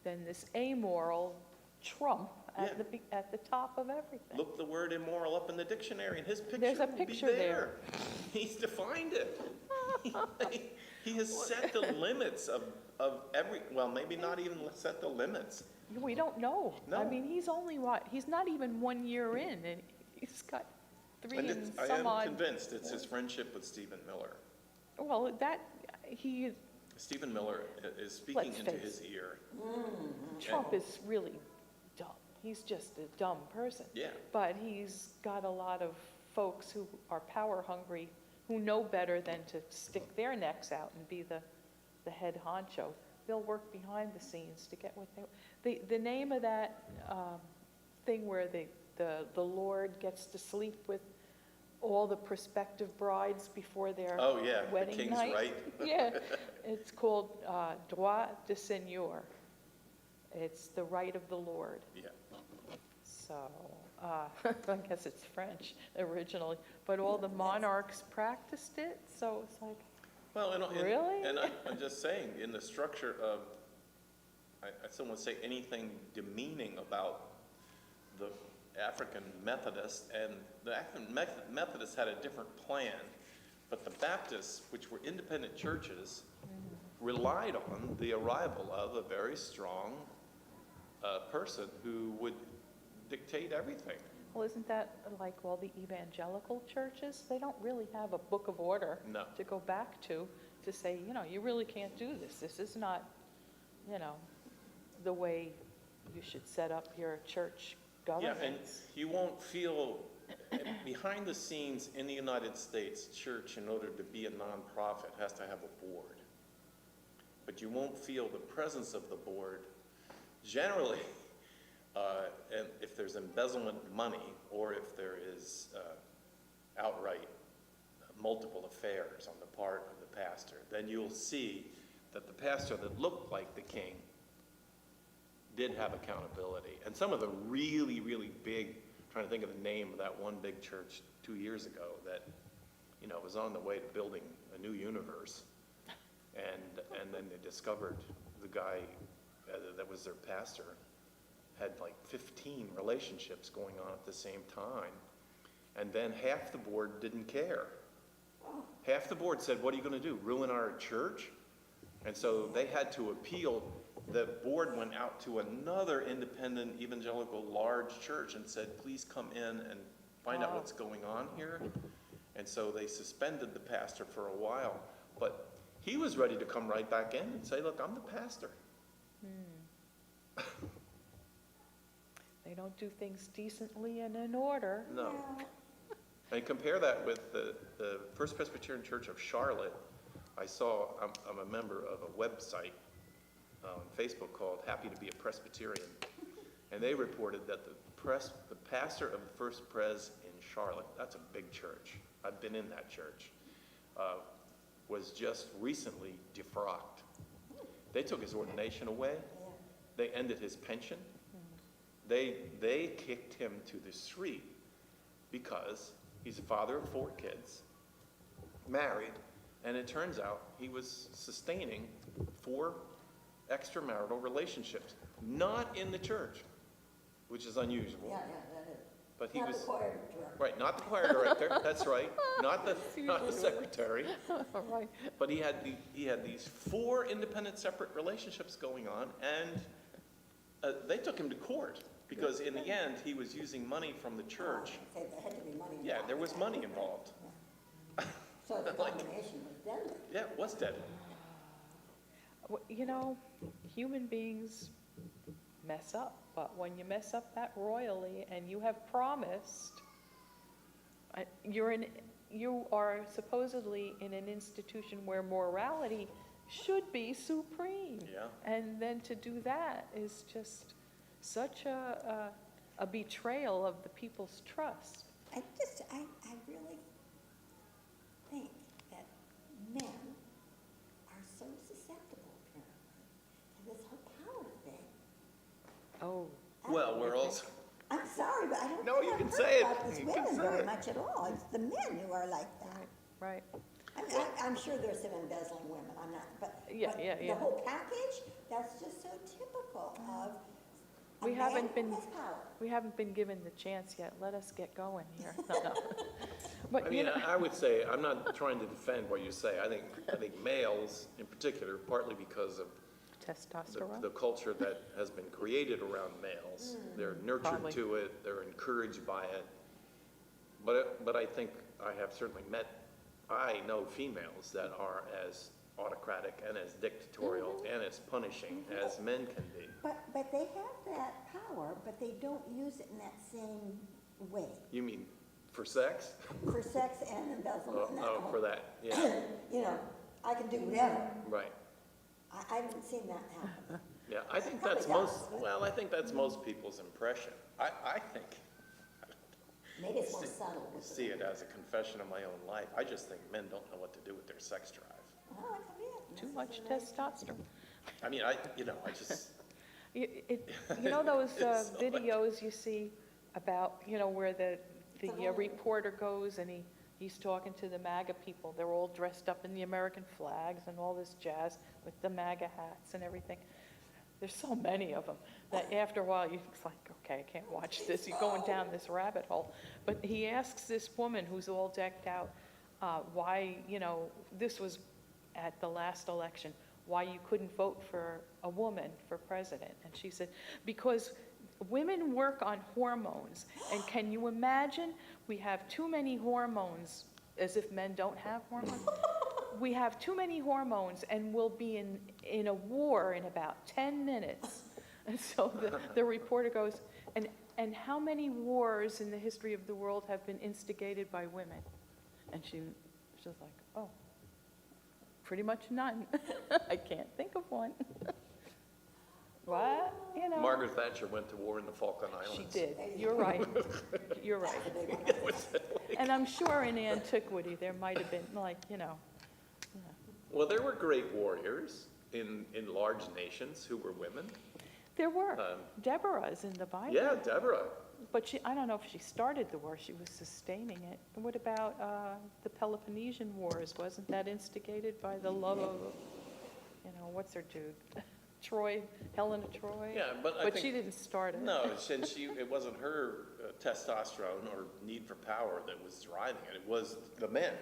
than this amoral Trump at at the top of everything. Look the word immoral up in the dictionary, and his picture There's a will be picture there. He's defined it. He has set the limits of every, well, maybe not even set the limits. We don't know. No. I mean, he's only what? He's not even 1 year in, and he's got three And and I some am odd. convinced it's his friendship with Stephen Miller. Well, he Stephen Miller is speaking Let's into face his ear. Trump is really dumb. He's just a dumb person. Yeah. But he's got a lot of folks who are power hungry, who know better than to stick their necks out and be the head honcho. They'll work behind the scenes to get what the name of that thing where the Lord gets to sleep with all the prospective brides before their Oh, yeah, the wedding king's night. right. Yeah, it's called droit de seigneur. It's the right of the Lord. Yeah. So, I guess it's French originally, but all the monarchs practiced it, so it's like, Well, Really? And I'm just saying, in the structure of, I still want to say anything demeaning about the African Methodists, and the African Methodists had a different plan, but the Baptists, which were independent churches, relied on the arrival of a very strong person who would dictate everything. well, isn't that like all the evangelical churches? They don't really have a book of order No. to go back to say, you really can't do this. This is not, the way you should set up your church Yeah, and governance. you won't feel, behind the scenes in the United States, church, in order to be a nonprofit, has to have a board. But you won't feel the presence of the board generally, and if there's embezzlement money, or if there is outright multiple affairs on the part of the pastor, then you'll see that the pastor that looked like the king did have accountability. And some of the really, really big, trying to think of the name of that one big church 2 years ago that, was on the way to building a new universe. And then they discovered the guy that was their pastor had like 15 relationships going on at the same time. And then half the board didn't care. Half the board said, what are you going to do, ruin our church? And so they had to appeal. The board went out to another independent evangelical large church and said, please come in and find out what's going on here. And so they suspended the pastor for a while. But he was ready to come right back in and say, look, I'm the pastor. They don't do things decently and in order. No. And compare that with the First Presbyterian Church of Charlotte. I'm a member of a website on Facebook called Happy to be a Presbyterian. And they reported that the pastor of the First Pres in Charlotte, that's a big church, I've been in that church, was just recently defrocked. They took his ordination away. They ended his pension. They kicked him to the street because he's a father of 4 kids, married, and it turns out he was sustaining 4 extramarital relationships, not in the church, which is unusual. Yeah, that is. But he Not was the choir director. right, not the choir director. That's right, not the secretary. Right. But he had these 4 independent, separate relationships going on, and they took him to court because in the end he was using money from the church. Say there had to be money Yeah, involved. there was money involved. So the combination was deadly. Yeah, it was deadly. Human beings mess up, but when you mess up that royally and you have promised, you are supposedly in an institution where morality should be supreme. Yeah. And then to do that is just such a betrayal of the people's trust. I really think that men are so susceptible, apparently, to this whole power thing. say it. Not these You can women say very it. much at all, it's the men who are like that. Right. I mean, I'm sure there's some embezzling women, I'm not, but, Yeah, but yeah, yeah. the whole package, that's just so typical of a We man haven't who been- has power. We haven't been given the chance yet. Let us get going here. No, no. But, I you mean, know, I would say, I'm not trying to defend what you say. I think males in particular, partly because of testosterone. the culture that has been created around males. They're nurtured Probably. to it, they're encouraged by it. But I think I have certainly I know females that are as autocratic and as dictatorial and as punishing as men can be. But they have that power, but they don't use it in that same way, You mean for sex? for sex and embezzlement and that Oh, whole. for that, yeah, You know, I can do whatever, right. I haven't seen that happen. Yeah, I think Probably that's I think that's most people's impression. I think, Maybe it's more subtle. with the- see it as a confession of my own life. I just think men don't know what to do with their sex drive. Oh, it could be it. Too This much is a nice- testosterone. I mean, I just, You know those It's so videos you see about, where the Oh. reporter goes and he's talking to the MAGA people. They're all dressed up in the American flags and all this jazz with the MAGA hats and everything. There's so many of them that after a while it's like, okay, I can't watch this. You're going down this rabbit hole. But he asks this woman who's all decked out why, this was at the last election, why you couldn't vote for a woman for president. And she said, because women work on hormones. And can you imagine? We have too many hormones, as if men don't have hormones. We have too many hormones and we'll be in a war in about 10 minutes. And so the reporter goes, and how many wars in the history of the world have been instigated by women? And she's like, oh, pretty much none. I can't think of one. What? Margaret Thatcher went to war in the Falkland Islands. She did. You're right. You're right. And I'm sure in antiquity, there might have been Well, there were great warriors in large nations who were women. there were. Deborah's in the Bible. Yeah, Deborah. But I don't know if she started the war, she was sustaining it. And what about the Peloponnesian Wars? Wasn't that instigated by the love of, what's her dude? Troy, Helen of Troy? Yeah, but I But think- she didn't start it. No, and it wasn't her testosterone or need for power that was driving it. It was the men.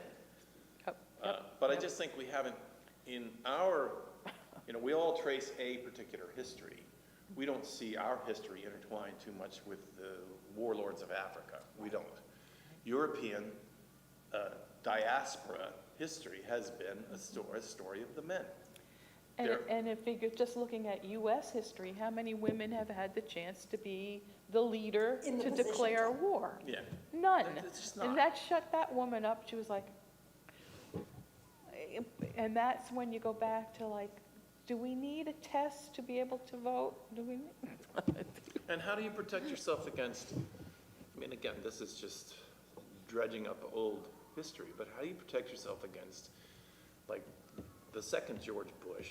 But I just think we haven't, in our, we all trace a particular history. We don't see our history intertwined too much with the warlords of Africa. We don't. European diaspora history has been a story of the men. And if you're just looking at U.S. history, how many women have had the chance to be the leader In the to position declare to- war? Yeah. None. It's just not. And that shut that woman up. She was like, and that's when you go back to do we need a test to be able to vote? Do we? And how do you protect yourself against, again, this is just dredging up old history, but how do you protect yourself against, the second George Bush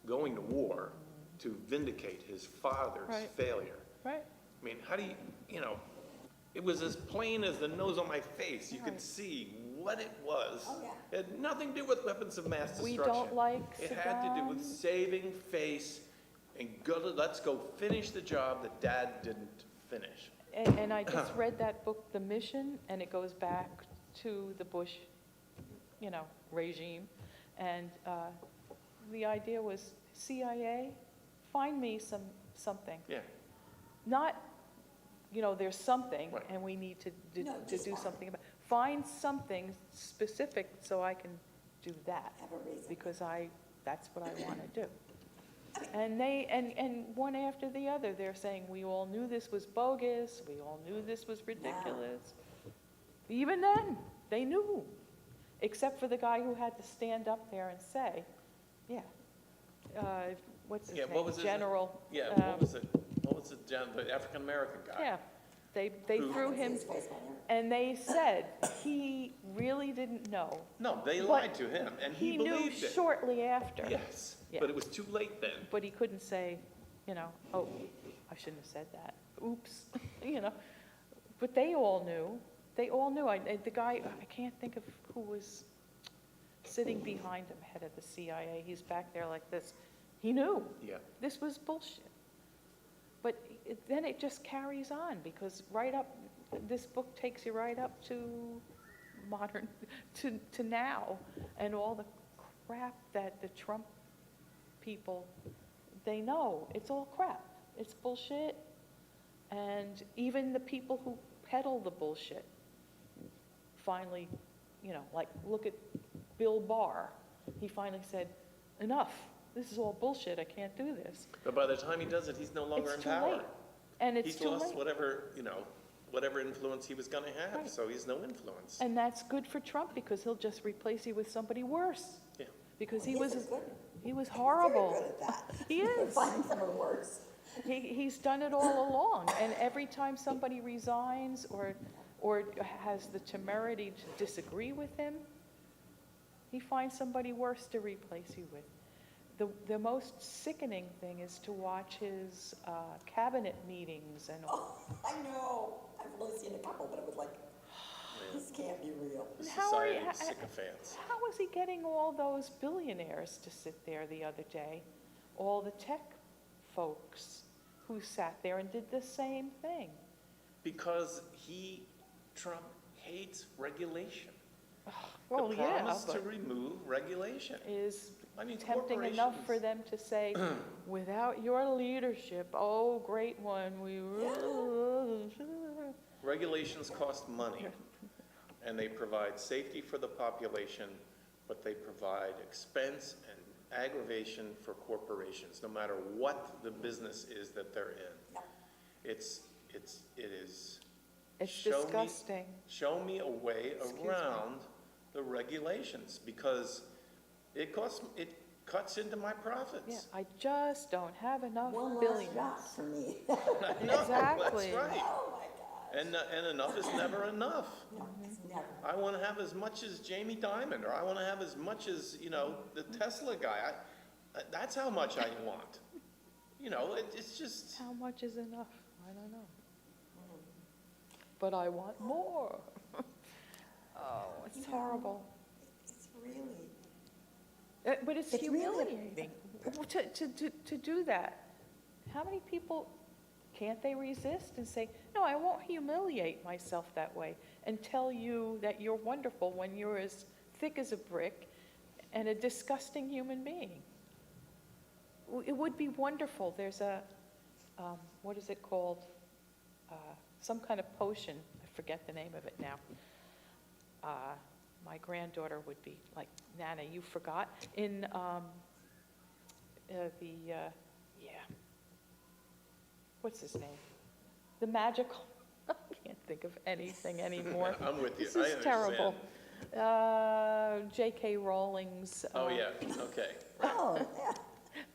going to war to vindicate his father's Right. failure? Right. How do you, it was as plain as the nose on my face. You could Right. see what it was. Oh, yeah. It had nothing to do with weapons of mass destruction. We don't like It had to do with Saddam. saving face and let's go finish the job that Dad didn't finish. And I just read that book, The Mission, and it goes back to the Bush, regime. And the idea was, CIA, find me something. Yeah. Not, there's something, Right. and we need to No, do just find. something about. Find something specific so I can do that, Have a reason. because that's what I want to do. And and one after the other, they're saying, we all knew this was bogus, we all knew this was ridiculous. Even then, they knew, except for the guy who had to stand up there and say, what's his Yeah, name? what was his name? General. Yeah, what was it? The African-American guy? Yeah, they Who- threw him, His face went in. and they said he really didn't know. No, they But lied to him, and he knew believed it. shortly after. Yes, Yeah. but it was too late then. But he couldn't say, oh, I shouldn't have said that. Oops, But they all knew. They all knew. The guy, I can't think of who was sitting behind him, head of the CIA. He's back there like this. He knew. Yeah. This was bullshit. But then it just carries on, because right up, this book takes you right up to modern, to now, and all the crap that the Trump people, they know it's all crap. It's bullshit. And even the people who peddle the bullshit finally, like, look at Bill Barr. He finally said, enough. This is all bullshit. I can't do this. But by the time he does it, he's no longer in It's too power. late. And it's He's too lost late. whatever influence he was going to have, Right. so he's no influence. And that's good for Trump, because he'll just replace you with somebody worse. Yeah. Because He is good. he was Very horrible. good at that. He is. Finding someone worse. He's done it all along, and every time somebody resigns or has the temerity to disagree with him, he finds somebody worse to replace you with. The most sickening thing is to watch his cabinet meetings and Oh, I know. I've only seen a couple, but it was like, this can't be real. The How are you- society of sycophants. how was he getting all those billionaires to sit there the other day? All the tech folks who sat there and did the same thing. Because Trump hates regulation. Well, The yeah, promise to but remove regulation. is I mean, tempting enough for corporations- them to say, without your leadership, oh, great one, we... Regulations cost money, and they provide safety for the population, but they provide expense and aggravation for corporations, no matter what the business is that they're in. Yeah. It is. It's show me- disgusting. Show me a way Excuse me. around the regulations, because it cuts into my profits. Yeah, I just don't have enough One last billions. shot for me. I know, Exactly. That's right. Oh, my God. And enough is never enough. No, it's never. I want to have as much as Jamie Dimon, or I want to have as much as, the Tesla guy. That's how much I want. It's just, How much is enough? I don't know. But I want more. Oh, it's You know, horrible. It's really, But it's It's really a humiliating to do that. How many people, can't they resist and say, no, I won't humiliate myself that way, and tell you that you're wonderful when you're as thick as a brick and a disgusting human being? It would be wonderful. There's a, what is it called? Some kind of potion. I forget the name of it now. My granddaughter would be like, Nana, you forgot. In what's his name? The magical, I can't think of anything anymore. I'm with you. This I is terrible. understand. J.K. Rowling's. Oh, yeah, okay. oh, yeah.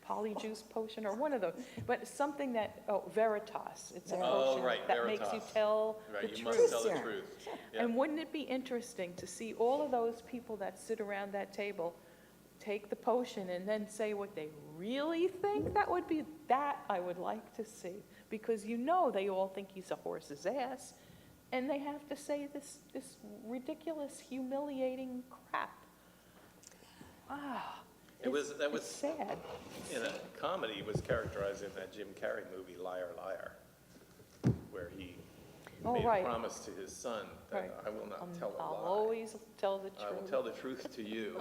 Polyjuice potion, or one of those, but something that, Veritas, it's a Oh, potion right, that makes you Veritas. tell the Right, you truth. must tell the Sure. truth. Yeah. And wouldn't it be interesting to see all of those people that sit around that table take the potion and then say what they really think? That I would like to see, because they all think he's a horse's ass, and they have to say this ridiculous, humiliating crap. That was sad. In a comedy, was characterized in that Jim Carrey movie, Liar, Liar, where he Oh, made right. a promise to his son that Right. I will not tell a I'll lie. always tell the I will truth tell the truth to you.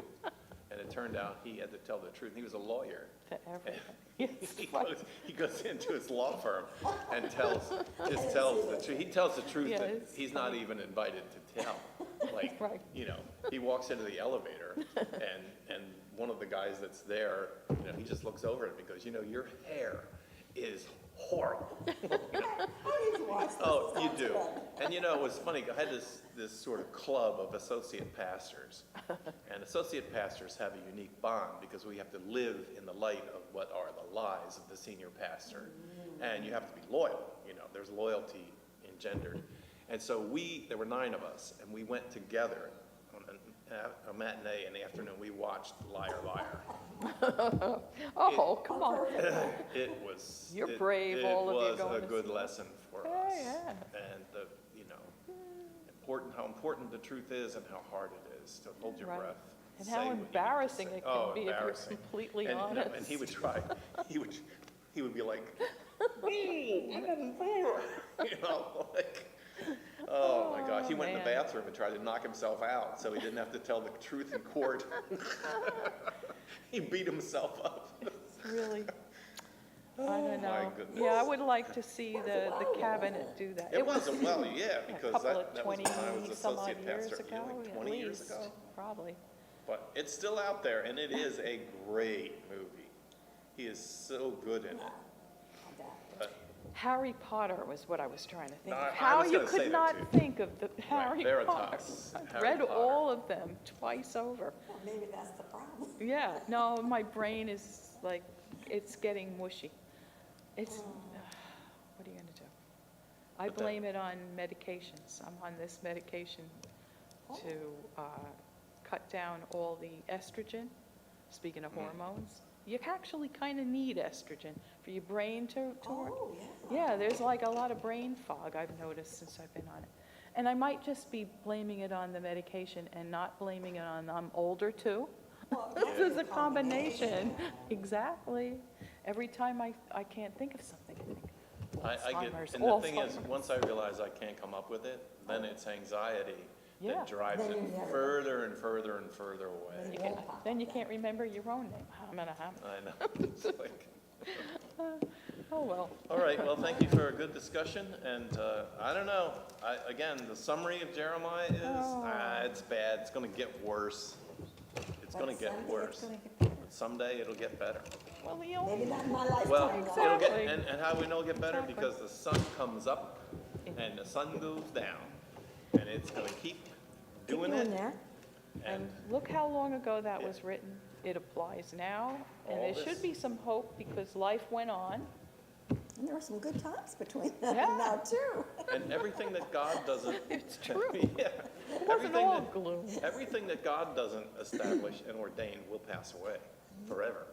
And it turned out he had to tell the truth. He was a lawyer. to everything. Yes, right. He goes into his law firm and tells the truth. He tells the truth Yeah, that it's he's not even invited to tell. Like, Right. he walks into the elevator and one of the guys that's there, he just looks over at him and goes, your hair is horrible. I need to watch this. Oh, It you sounds do. good. And it was funny, I had this sort of club of associate pastors. And associate pastors have a unique bond because we have to live in the light of what are the lies of the senior pastor. And you have to be loyal, there's loyalty engendered. And so there were 9 of us, and we went together on a matinee in the afternoon. We watched Liar, Liar. Oh, come on. It was. You're brave, all of you going It was to a good see it. lesson for Yeah, us. yeah. And how important the truth is and how hard it is to hold your Right. breath. And say how what you need to embarrassing say. it Oh, can be if you're embarrassing. completely And, honest. and he would try, he would be like, you know, like, oh my gosh. He went in the man. bathroom and tried to knock himself out so he didn't have to tell the truth in court. He beat himself up. Really, I don't my know. goodness. Yeah, I would like to see the cabinet do that. It wasn't well, yeah, a because couple of that was when I was 20-some odd associate years pastor, ago, like at 20 years least, ago. probably. But it's still out there, and it is a great movie. He is so good in it. But, Harry Potter was what I was trying to think No, of. I How was you gonna say could that not too. think of the Harry Potter. Veritas, I've Harry read Potter. all of them twice over. Well, maybe that's the problem. Yeah, no, my brain is like, it's getting mushy. It's, what are you gonna do? I But that- blame it on medications. I'm on this medication to cut down all the estrogen. Speaking of hormones, you actually kind of need estrogen for your brain to work. Oh, yeah. Yeah, there's like a lot of brain fog I've noticed since I've been on it. And I might just be blaming it on the medication and not blaming it on, I'm older too. Well, This is a combination. Exactly. Every time I can't think of something, I think, I get, Alzheimer's, and the thing is, Alzheimer's. once I realize I can't come up with it, then it's anxiety Yeah. that drives Then it you never- further and further and further away. You can't- then you can't remember your own name. I know. It's like, Oh, well. all right, well, thank you for a good discussion, and I don't know. Again, the summary of Jeremiah is, it's bad, it's gonna get worse. It's gonna But get someday it's worse. gonna get better. But someday it'll get better. Well, the only, Maybe not in my Well, lifetime. it'll get, Exactly. and how we know it'll get better? Exactly. Because the sun comes up and the sun goes down, and it's gonna keep doing it. that. and look how long ago that was written. It applies now, and All there this- should be some hope because life went on. And there were some good times between then Yeah. and now, too. And everything that God doesn't. It's true. Yeah. It wasn't Everything all that- gloom. Everything that God doesn't establish and ordain will pass away forever.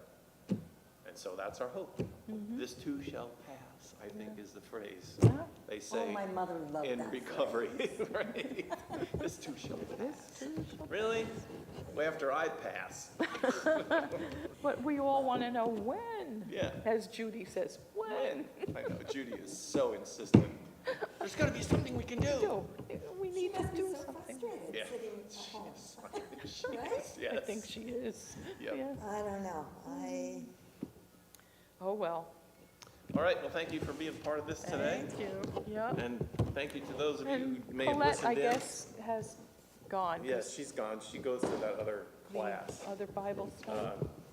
And so that's our hope. This too shall pass, I think is the phrase Yeah. they Oh, say my mother loved in that. recovery, right? This too shall pass. This too shall- Really? Well, after I pass. But we all want to know when. Yeah. As Judy says, when? I know, Judy is so insistent. There's gotta be something we can do. No, we She need to must be do so something. frustrated Yeah. sitting at She home. is, she Right? is, yes. I think she is. Yep. Yes. I don't know. Oh, well. All right, well, thank you for being part of this today. Thank you. Yep. And thank you to those of you And who may have Colette, I listened in. guess, has gone. 'cause Yes, she's gone. She goes to that other the class. Other Bible study.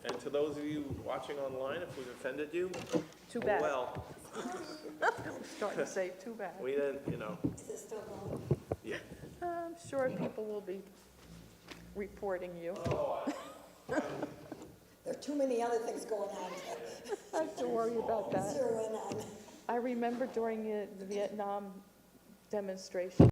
And to those of you watching online, if we've offended you, Too oh bad. well. I'm starting to say too bad. We didn't, you know, Is it still going? yeah. I'm sure people will be reporting you. There are too many other things going on I have to worry about to that. zero in on. I remember during the Vietnam demonstration,